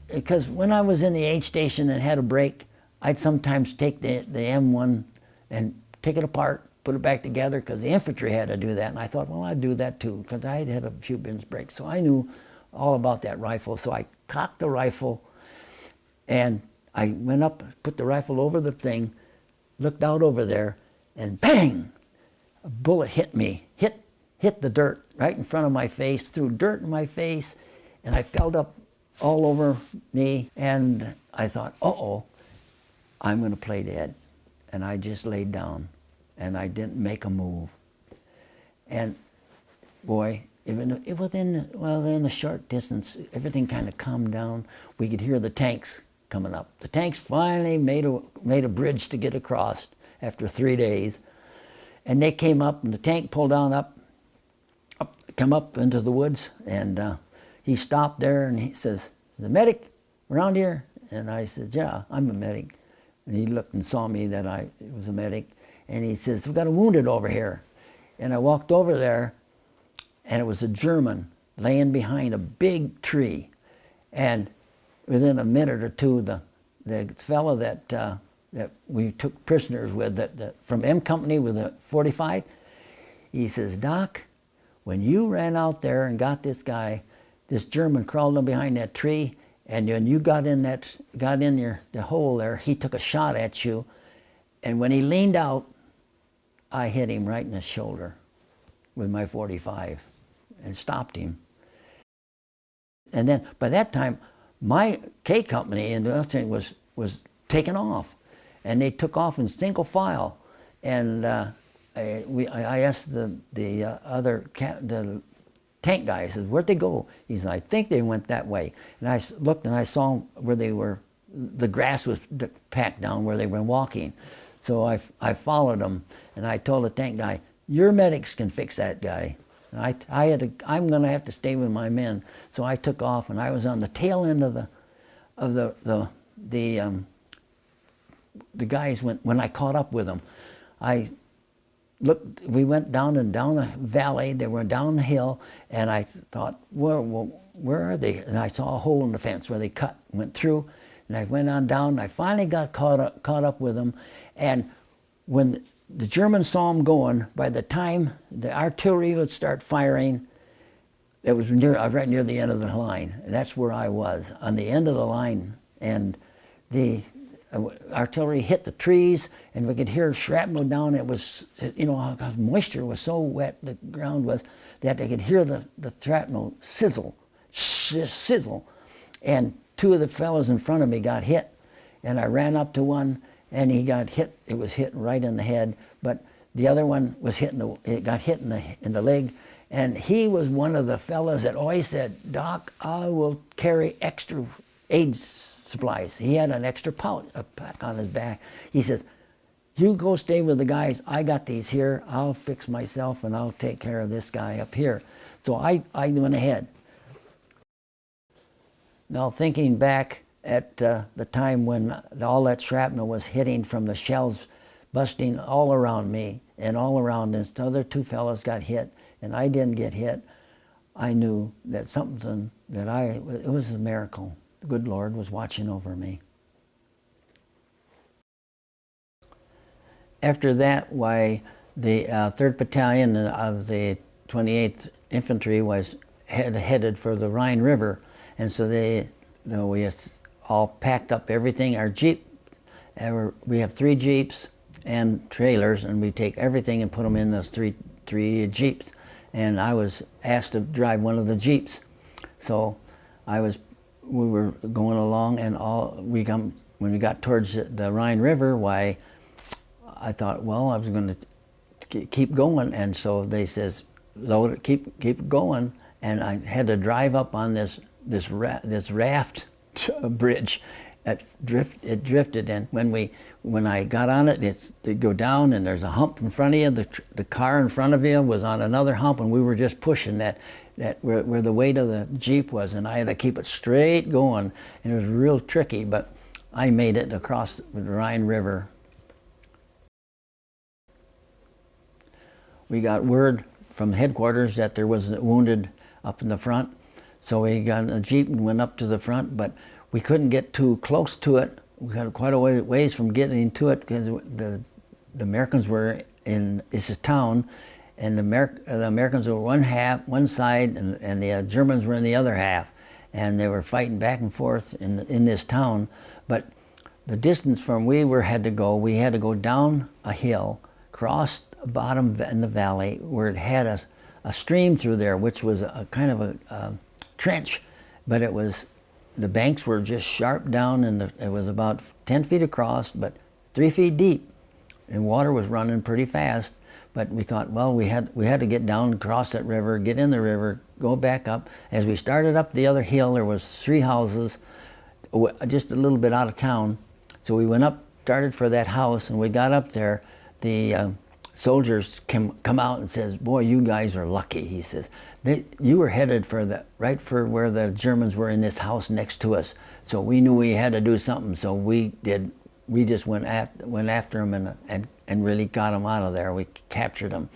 because when I was in the aid station and had a break, I'd sometimes take the M1 and take it apart, put it back together, because the infantry had to do that. And I thought, well, I'd do that too, because I had a few bins breaks. So I knew all about that rifle. So I cocked the rifle, and I went up, put the rifle over the thing, looked out over there, and bang! A bullet hit me, hit the dirt right in front of my face, threw dirt in my face, and I felt up all over me, and I thought, uh-oh, I'm going to play dead. And I just laid down, and I didn't make a move. And boy, even in a short distance, everything kind of calmed down. We could hear the tanks coming up. The tanks finally made a bridge to get across after 3 days. And they came up, and the tank pulled on come up into the woods, and he stopped there, and he says, "The medic around here?" And I said, "Yeah, I'm a medic." And he looked and saw me that I was a medic, and he says, "We've got a wounded over here." And I walked over there, and it was a German laying behind a big tree. And within a minute or two, the fellow that we took prisoners with, from M Company with a 45, he says, "Doc, when you ran out there and got this guy, this German crawled in behind that tree, and when you got in the hole there, he took a shot at you, and when he leaned out, I hit him right in the shoulder with my 45 and stopped him." And then by that time, my K Company and the other thing was taken off, and they took off in single file, and I asked the tank guy, I said, "Where'd they go?" He said, "I think they went that way." And I looked, and I saw where they were, the grass was packed down where they were walking. So I followed them, and I told the tank guy, "Your medics can fix that guy." And I'm going to have to stay with my men. So I took off, and I was on the tail end of the guys when I caught up with them. We went down a valley, they were down the hill, and I thought, where are they? And I saw a hole in the fence where they went through, and I went on down, and I finally got caught up with them. And when the Germans saw them going, by the time the artillery would start firing, it was right near the end of the line, and that's where I was, on the end of the line, and the artillery hit the trees, and we could hear shrapnel down. It was, because moisture was so wet, the ground was, that they could hear the shrapnel sizzle. and two of the fellows in front of me got hit, and I ran up to one, and he got hit. It was hit right in the head, but the other one was it got hit in the leg, and he was one of the fellows that always said, "Doc, I will carry extra aid supplies." He had an extra pack on his back. He says, "You go stay with the guys. I got these here. I'll fix myself, and I'll take care of this guy up here." So I went ahead. Now, thinking back at the time when all that shrapnel was hitting from the shells busting all around me and all around, and the other two fellows got hit, and I didn't get hit, I knew that something it was a miracle. The good Lord was watching over me. After that, why, the 3rd Battalion of the 28th Infantry was headed for the Rhine River, and so we all packed up everything. Our Jeep, we have 3 Jeeps and trailers, and we take everything and put them in those three Jeeps. And I was asked to drive one of the Jeeps, so we were going along, and when we got towards the Rhine River, why, I thought, well, I was going to keep going, and so they says, load it, keep going, and I had to drive up on this raft bridge. It drifted, and when I got on it, it'd go down, and there's a hump in front of you. The car in front of you was on another hump, and we were just pushing that where the weight of the Jeep was, and I had to keep it straight going, and it was real tricky, but I made it across the Rhine River. We got word from headquarters that there was wounded up in the front, so we got a Jeep and went up to the front, but we couldn't get too close to it. We got quite a ways from getting to it because the Americans were in this town, and the Americans were one side, and the Germans were in the other half, and they were fighting back and forth in this town. But the distance from we had to go down a hill, cross a bottom in the valley where it had a stream through there, which was a kind of a trench, but the banks were just sharp down, and it was about 10 feet across, but 3 feet deep, and water was running pretty fast. But we thought, well, we had to get down, cross that river, get in the river, go back up. As we started up the other hill, there was 3 houses, just a little bit out of town. So we went up, started for that house, and we got up there. The soldiers come out and says, "Boy, you guys are lucky." He says, "You were headed right for where the Germans were in this house next to us. So we knew we had to do something. So we did. We just went after them and really got them out of there. We captured them."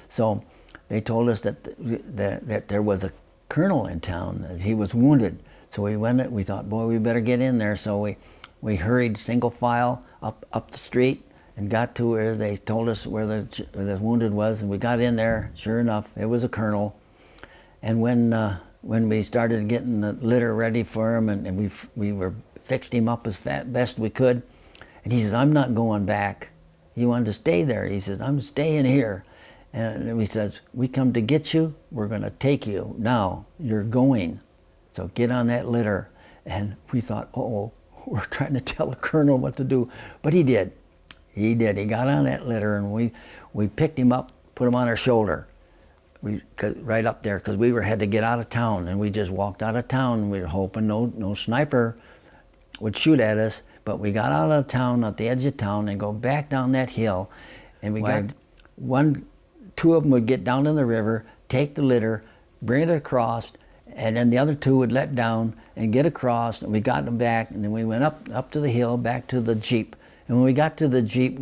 So they told us that there was a colonel in town, that he was wounded. So we thought, boy, we better get in there. So we hurried single file up the street and got to where they told us where the wounded was, and we got in there. Sure enough, it was a colonel. And when we started getting the litter ready for him, and we were fixed him up as best we could, and he says, "I'm not going back." He wanted to stay there. He says, "I'm staying here." And he says, "We come to get you. We're going to take you. Now you're going. So get on that litter." And we thought, oh, we're trying to tell the colonel what to do. But he did. He did. He got on that litter, and we picked him up, put him on our shoulder, right up there, because we had to get out of town, and we just walked out of town. We were hoping no sniper would shoot at us, but we got out of town, at the edge of town, and go back down that hill, and we got two of them would get down in the river, take the litter, bring it across, and then the other 2 would let down and get across, and we got them back, and then we went up to the hill, back to the Jeep. And when we got to the Jeep,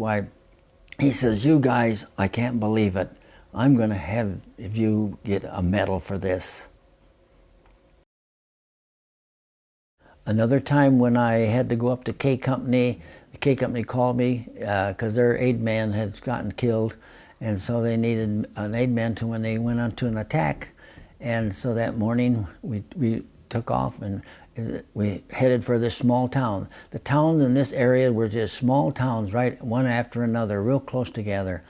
he says, "You guys, I can't believe it. I'm going to have you get a medal for this." Another time when I had to go up to K Company, the K Company called me because their aid man had gotten killed, and so they needed an aid man when they went on to an attack. And so that morning we took off, and we headed for this small town. The towns in this area were just small towns, right, one after another, real close together.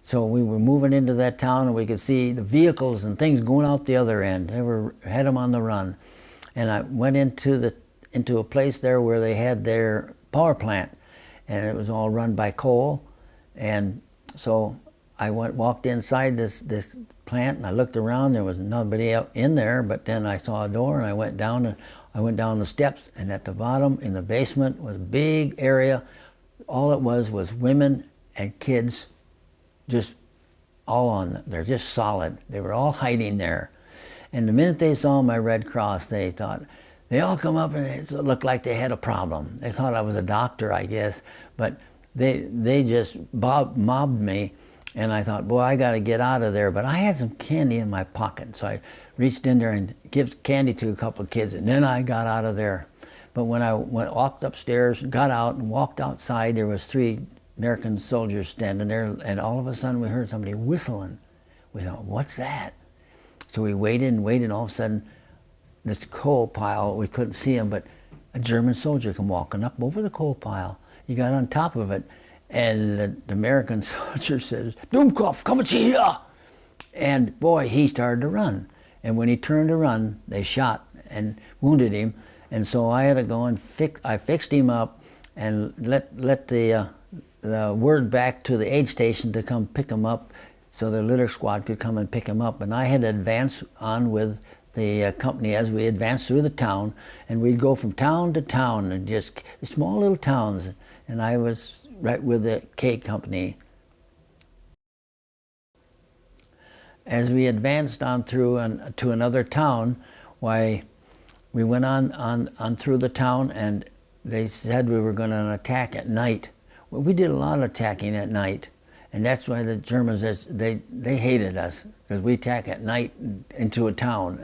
So we were moving into that town, and we could see the vehicles and things going out the other end. They had them on the run. and I went into a place there where they had their power plant, and it was all run by coal. And so I walked inside this plant, and I looked around. There was nobody in there, but then I saw a door, and I went down the steps, and at the bottom in the basement was a big area. All it was women and kids, just all on there, just solid. They were all hiding there. And the minute they saw my Red Cross, they thought, they all come up and it looked like they had a problem. They thought I was a doctor, I guess, but they just mobbed me, and I thought, boy, I got to get out of there. But I had some candy in my pocket, so I reached in there and gave candy to a couple of kids, and then I got out of there. But when I walked upstairs, got out and walked outside, there was 3 American soldiers standing there, and all of a sudden we heard somebody whistling. We thought, what's that? So we waited and waited, and all of a sudden, this coal pile, we couldn't see him, but a German soldier came walking up over the coal pile. He got on top of it, and the American soldier says, "Dummkopf, come here!" And boy, he started to run. And when he turned to run, they shot and wounded him. And so I had to go and fixed him up and let the word back to the aid station to come pick him up, so the litter squad could come and pick him up. And I had to advance on with the company as we advanced through the town, and we'd go from town to town, and just small little towns. And I was right with the K Company. As we advanced on through to another town, why, we went on through the town, and they said we were going to attack at night. Well, we did a lot of attacking at night, and that's why the Germans, they hated us, because we attack at night into a town,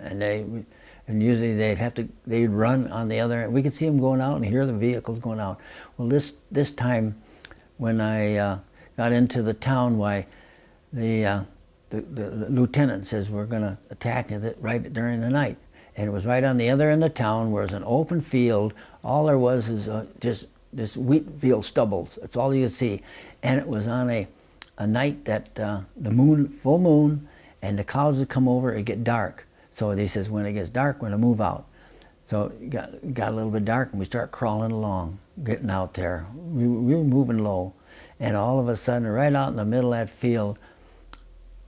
and usually they'd run on the other end. We could see them going out and hear the vehicles going out. Well, this time, when I got into the town, why, the lieutenant says we're going to attack it right during the night. And it was right on the other end of town, where it was an open field. All there was is just this wheat field stubbles. That's all you could see. And it was on a night that the full moon, and the clouds would come over, it'd get dark. So they says, when it gets dark, we're going to move out. So it got a little bit dark, and we start crawling along, getting out there. We were moving low. And all of a sudden, right out in the middle of that field,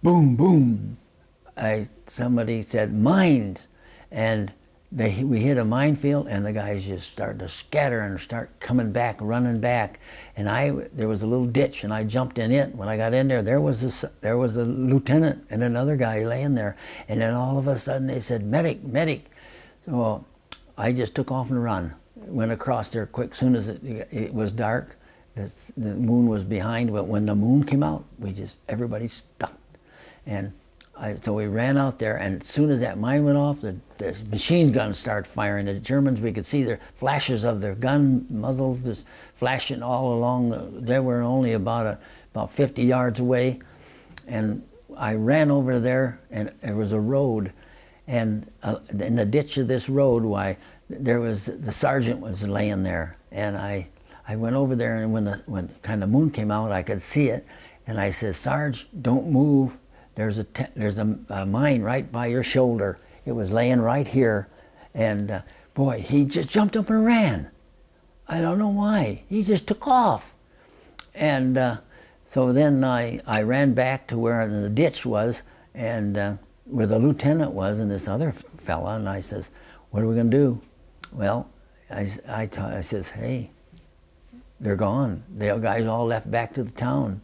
boom, boom, somebody said, mines. And we hit a minefield, and the guys just started to scatter and start coming back, running back. And there was a little ditch, and I jumped in it. When I got in there, there was a lieutenant and another guy laying there. And then all of a sudden they said, medic, medic. So I just took off and run. Went across there quick. As soon as it was dark, the moon was behind. But when the moon came out, everybody stopped. And so we ran out there, and as soon as that mine went off, the machine guns started firing. The Germans, we could see their flashes of their gun muzzles just flashing all along. They were only about 50 yards away, and I ran over there, and there was a road, and in the ditch of this road, why, there was the sergeant was laying there, and I went over there, and when kind of moon came out, I could see it, and I said, "Sarge, don't move. There's a mine right by your shoulder." It was laying right here, and boy, he just jumped up and ran. I don't know why. He just took off. And so then I ran back to where the ditch was, and where the lieutenant was, and this other fella, and I says, "What are we going to do?" Well, I says, "Hey, they're gone. The guys all left back to the town."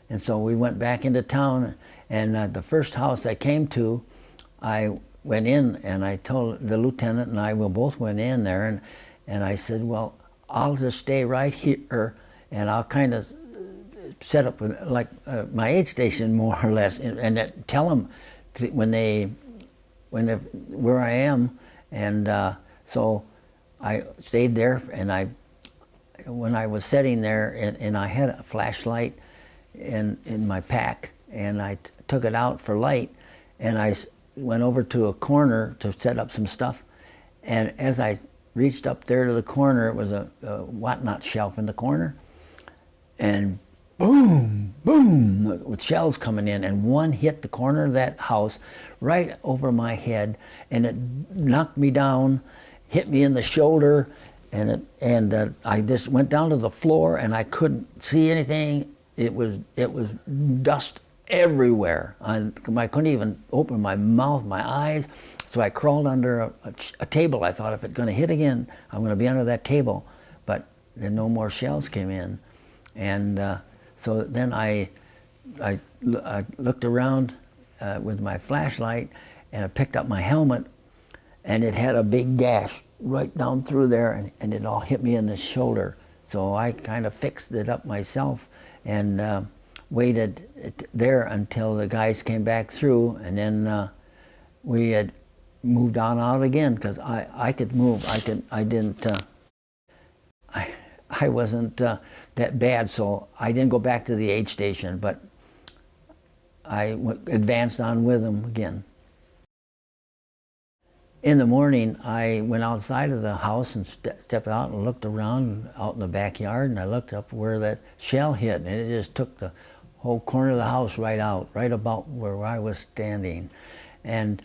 And so we went back into town, and the first house I came to, I went in, and I told the lieutenant, and we both went in there, and I said, "Well, I'll just stay right here, and I'll kind of set up like my aid station, more or less, and tell them where I am." And so I stayed there, and when I was sitting there, and I had a flashlight in my pack, and I took it out for light, and I went over to a corner to set up some stuff, and as I reached up there to the corner, it was a whatnot shelf in the corner, and boom, boom, with shells coming in, and one hit the corner of that house right over my head, and it knocked me down, hit me in the shoulder, and I just went down to the floor, and I couldn't see anything. It was dust everywhere. I couldn't even open my mouth, my eyes. So I crawled under a table. I thought if it's going to hit again, I'm going to be under that table. But then no more shells came in, and so then I looked around with my flashlight, and I picked up my helmet, and it had a big gash right down through there, and it all hit me in the shoulder. So I kind of fixed it up myself and waited there until the guys came back through, and then we had moved on out again because I could move. I wasn't that bad, so I didn't go back to the aid station, but I advanced on with them again. In the morning, I went outside of the house and stepped out and looked around out in the backyard, and I looked up where that shell hit, and it just took the whole corner of the house right out, right about where I was standing. And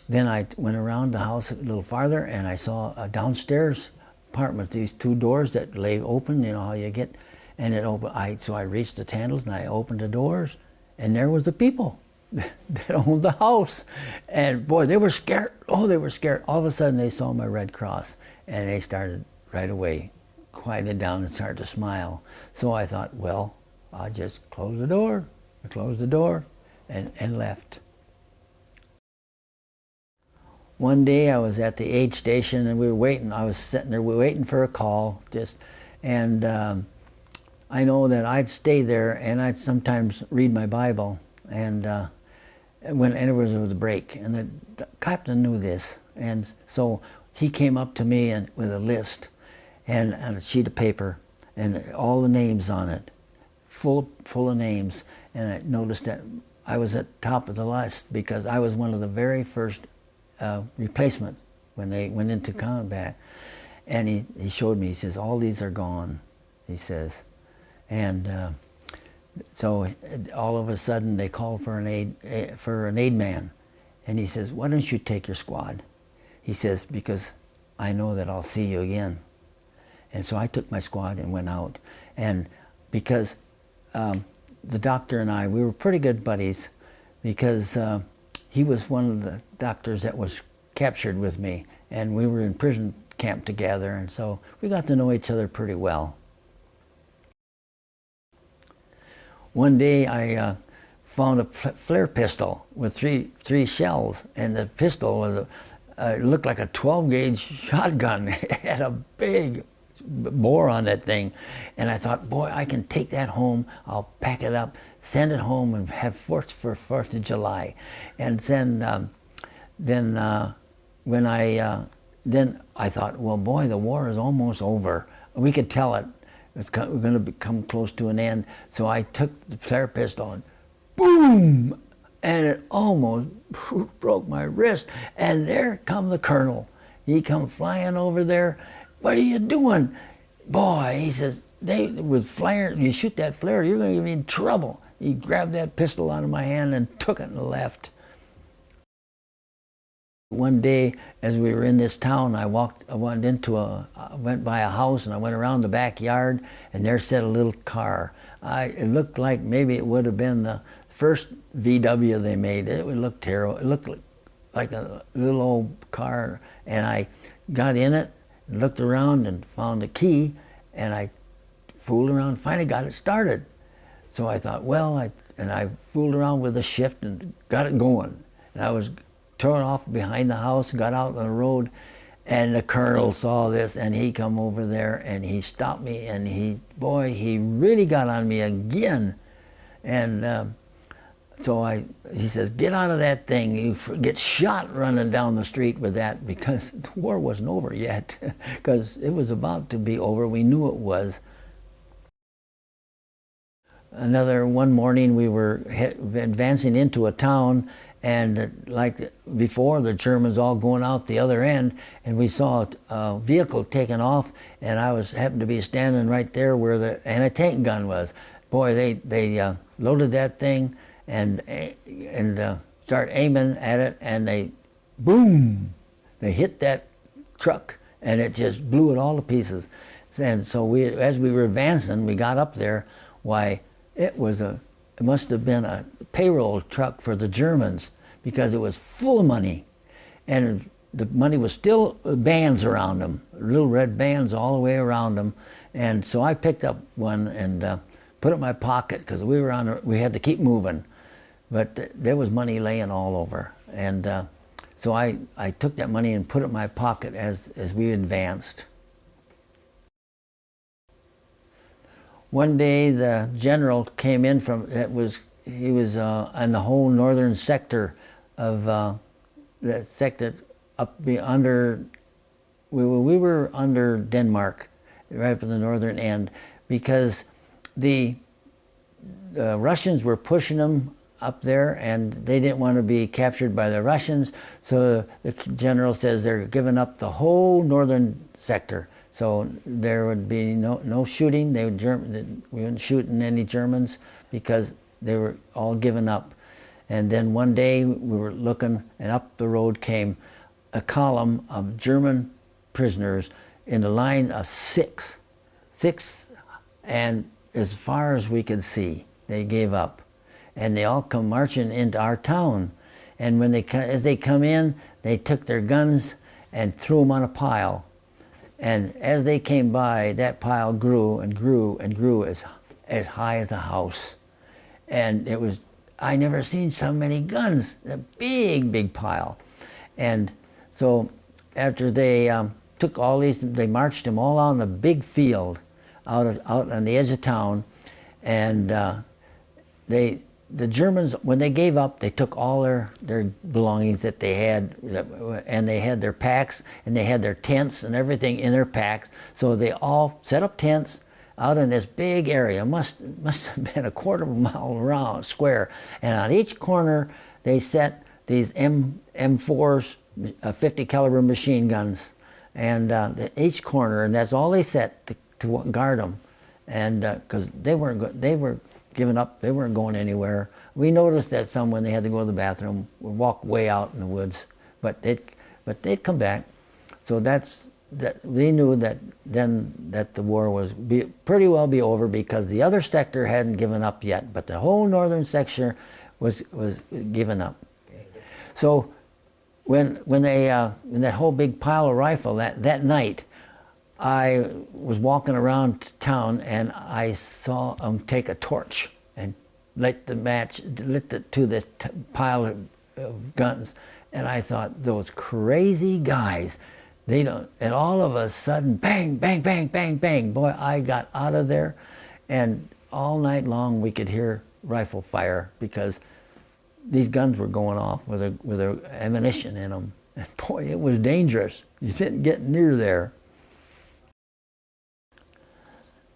then I went around the house a little farther, and I saw a downstairs apartment, these two doors that lay open, you know how you get, and it opened. So I reached the handles and I opened the doors, and there was the people that owned the house. And boy, they were scared. Oh, they were scared. All of a sudden they saw my red cross, and they started right away quieted down and started to smile. So I thought, well, I'll just close the door. I closed the door and left. One day I was at the aid station, and we were waiting. I was sitting there, we were waiting for a call, and I know that I'd stay there, and I'd sometimes read my Bible, and whenever there was a break, and the captain knew this, and so he came up to me with a list and a sheet of paper and all the names on it, full of names, and I noticed that I was at the top of the list because I was one of the very first replacement when they went into combat. And he showed me, he says, all these are gone, he says. And so all of a sudden they called for an aid man. And he says, why don't you take your squad? He says, because I know that I'll see you again. And so I took my squad and went out. And because the doctor and I, we were pretty good buddies, because he was one of the doctors that was captured with me, and we were in prison camp together, and so we got to know each other pretty well. One day I found a flare pistol with three shells, and the pistol was it looked like a 12-gauge shotgun. It had a big bore on that thing, and I thought, boy, I can take that home. I'll pack it up, send it home, and have for 4th of July. And then I thought, well, boy, the war is almost over. We could tell it. We're going to come close to an end. So I took the flare pistol and boom, and it almost broke my wrist. And there come the colonel. He come flying over there. What are you doing? Boy, he says, with flare, you shoot that flare, you're going to get me in trouble. He grabbed that pistol out of my hand and took it and left. One day, as we were in this town, I went by a house, and I went around the backyard, and there sat a little car. It looked like maybe it would have been the first VW they made. It would look terrible. It looked like a little old car, and I got in it, looked around and found a key, and I fooled around, finally got it started. So I thought, well, I fooled around with the shift and got it going. And I was torn off behind the house, got out on the road, and the colonel saw this, and he come over there, and he stopped me, and he really got on me again. And he says, get out of that thing. You get shot running down the street with that, because the war wasn't over yet, because it was about to be over. We knew it was. One morning we were advancing into a town, and like before, the Germans all going out the other end, and we saw a vehicle taking off, and I happened to be standing right there where the anti-tank gun was. boy, they loaded that thing and start aiming at it, and boom, they hit that truck, and it just blew it all to pieces. And so as we were advancing, we got up there. Why, it must have been a payroll truck for the Germans, because it was full of money, and the money was still bands around them, little red bands all the way around them. And so I picked up one and put it in my pocket, because we had to keep moving, but there was money laying all over. And so I took that money and put it in my pocket as we advanced. One day the general came in he was on the whole northern sector of that sector up under. We were under Denmark, right at the northern end, because the Russians were pushing them up there, and they didn't want to be captured by the Russians. So the general says they're giving up the whole northern sector. So there would be no shooting. We weren't shooting any Germans, because they were all given up. And then one day we were looking, and up the road came a column of German prisoners in a line of six, and as far as we could see, they gave up. And they all come marching into our town. And when as they come in, they took their guns and threw them on a pile. And as they came by, that pile grew and grew and grew as high as a house. And I never seen so many guns, a big pile. And so after they took all these, they marched them all out in a big field out on the edge of town. And the Germans, when they gave up, they took all their belongings that they had, and they had their packs, and they had their tents and everything in their packs. So they all set up tents out in this big area. Must have been a quarter of a mile around square. And on each corner, they set these M4s, 50 caliber machine guns, and each corner, and that's all they set to guard them. And because they were giving up, they weren't going anywhere. We noticed that some, when they had to go to the bathroom, would walk way out in the woods, but they'd come back. So we knew that then that the war was pretty well be over, because the other sector hadn't given up yet, but the whole northern section was given up. So when that whole big pile of rifle that night, I was walking around town, and I saw them take a torch and lit it to this pile of guns. And I thought, those crazy guys, they don't, and all of a sudden, bang, bang, bang, bang, bang. Boy, I got out of there, and all night long we could hear rifle fire, because these guns were going off with their ammunition in them. And boy, it was dangerous. You didn't get near there.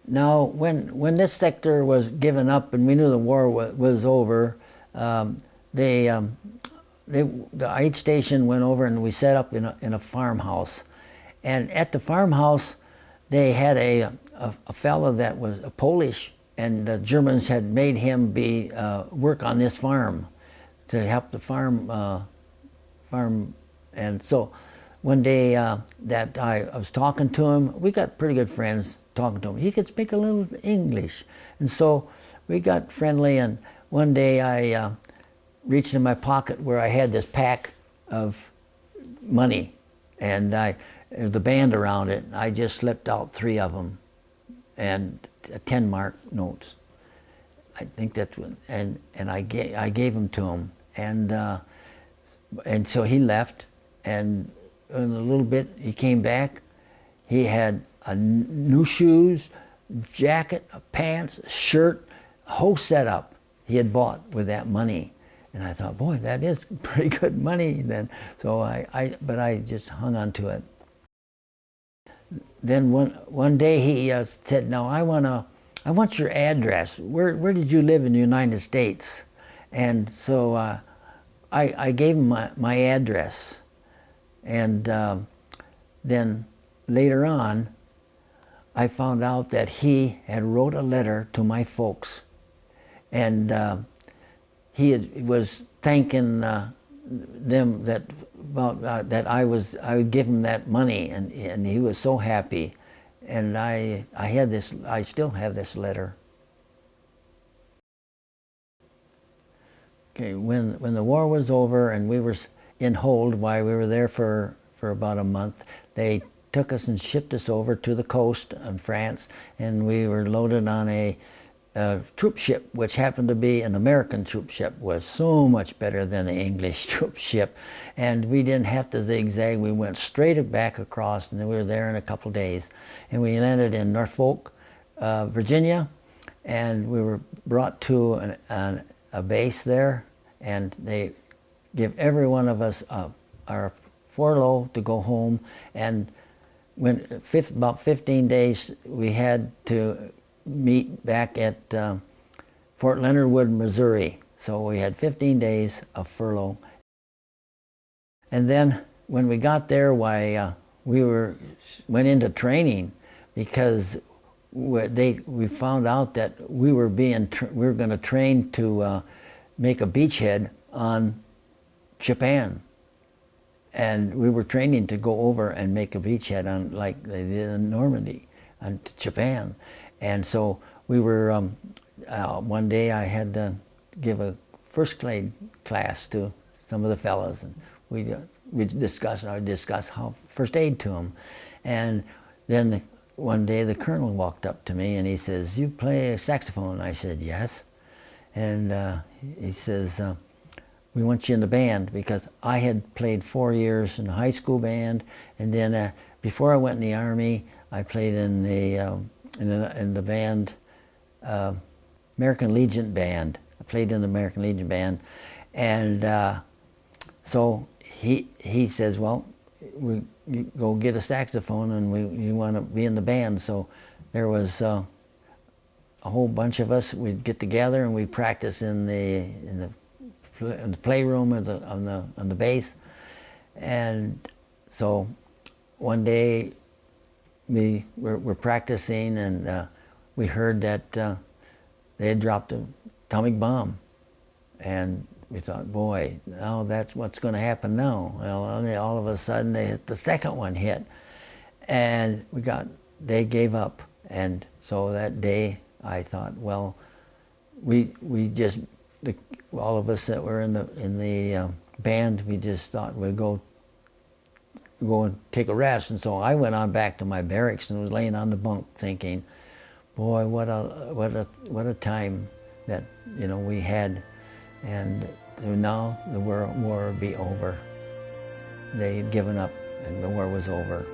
Now, when this sector was given up and we knew the war was over, the aid station went over, and we set up in a farmhouse. And at the farmhouse, they had a fellow that was a Polish, and the Germans had made him work on this farm to help the farm. And so one day that I was talking to him, we got pretty good friends. Talking to him, he could speak a little English, and so we got friendly. And one day I reached in my pocket where I had this pack of money, and there's the band around it. I just slipped out 3 of them, and 10-mark notes. I think that's what, and I gave them to him, and so he left, and in a little bit he came back. He had new shoes, jacket, pants, shirt, a whole setup he had bought with that money. And I thought, boy, that is pretty good money then. So but I just hung on to it. Then one day he said, "Now I want your address. Where did you live in the United States?" And so I gave him my address. And then later on, I found out that he had wrote a letter to my folks And was thanking them that I would give him that money, and he was so happy. And I still have this letter. Okay, when the war was over and we were in hold while we were there for about a month, they took us and shipped us over to the coast of France, and we were loaded on a troop ship, which happened to be an American troop ship. Was so much better than the English troop ship, and we didn't have to zigzag. We went straight back across, and we were there in a couple days, and we landed in Norfolk, Virginia, and we were brought to a base there, and they give every one of us our furlough to go home. And when about 15 days, we had to meet back at Fort Leonard Wood, Missouri. So we had 15 days of furlough. And then when we got there, we went into training, because we found out that we were going to train to make a beachhead on Japan. And we were training to go over and make a beachhead on, like they did in Normandy, on Japan. And so we were, one day I had to give a first grade class to some of the fellows, and I discussed how first aid to them. And then one day the colonel walked up to me and he says, "You play a saxophone?" I said, "Yes." And he says, "We want you in the band," because I had played 4 years in a high school band, and then before I went in the Army, I played in the band, American Legion band. I played in the American Legion band, and so he says, "Well, you go get a saxophone, and you want to be in the band." So there was a whole bunch of us. We'd get together and we'd practice in the playroom on the bass. And so one day we were practicing, and we heard that they had dropped an atomic bomb, and we thought, boy, now that's what's going to happen now. Well, all of a sudden the second one hit, and they gave up. And so that day I thought, well, all of us that were in the band, we just thought we'd go and take a rest. And so I went on back to my barracks and was laying on the bunk thinking, boy, what a time that we had. And now the war would be over. They had given up and the war was over.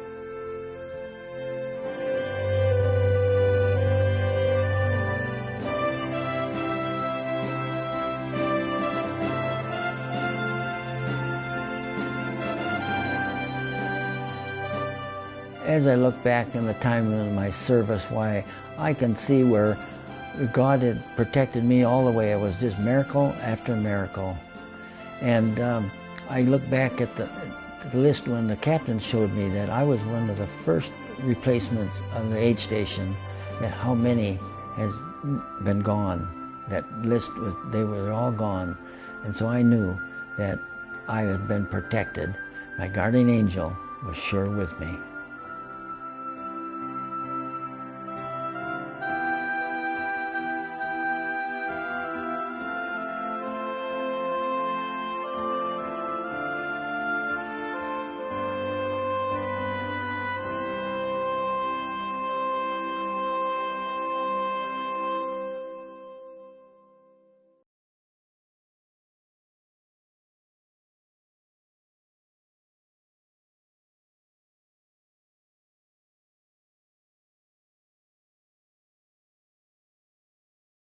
As I look back in the time of my service, why, I can see where God had protected me all the way. It was just miracle after miracle. And I look back at the list when the captain showed me that I was one of the first replacements on the aid station, that how many has been gone. That list they were all gone. And so I knew that I had been protected. My guardian angel was sure with me.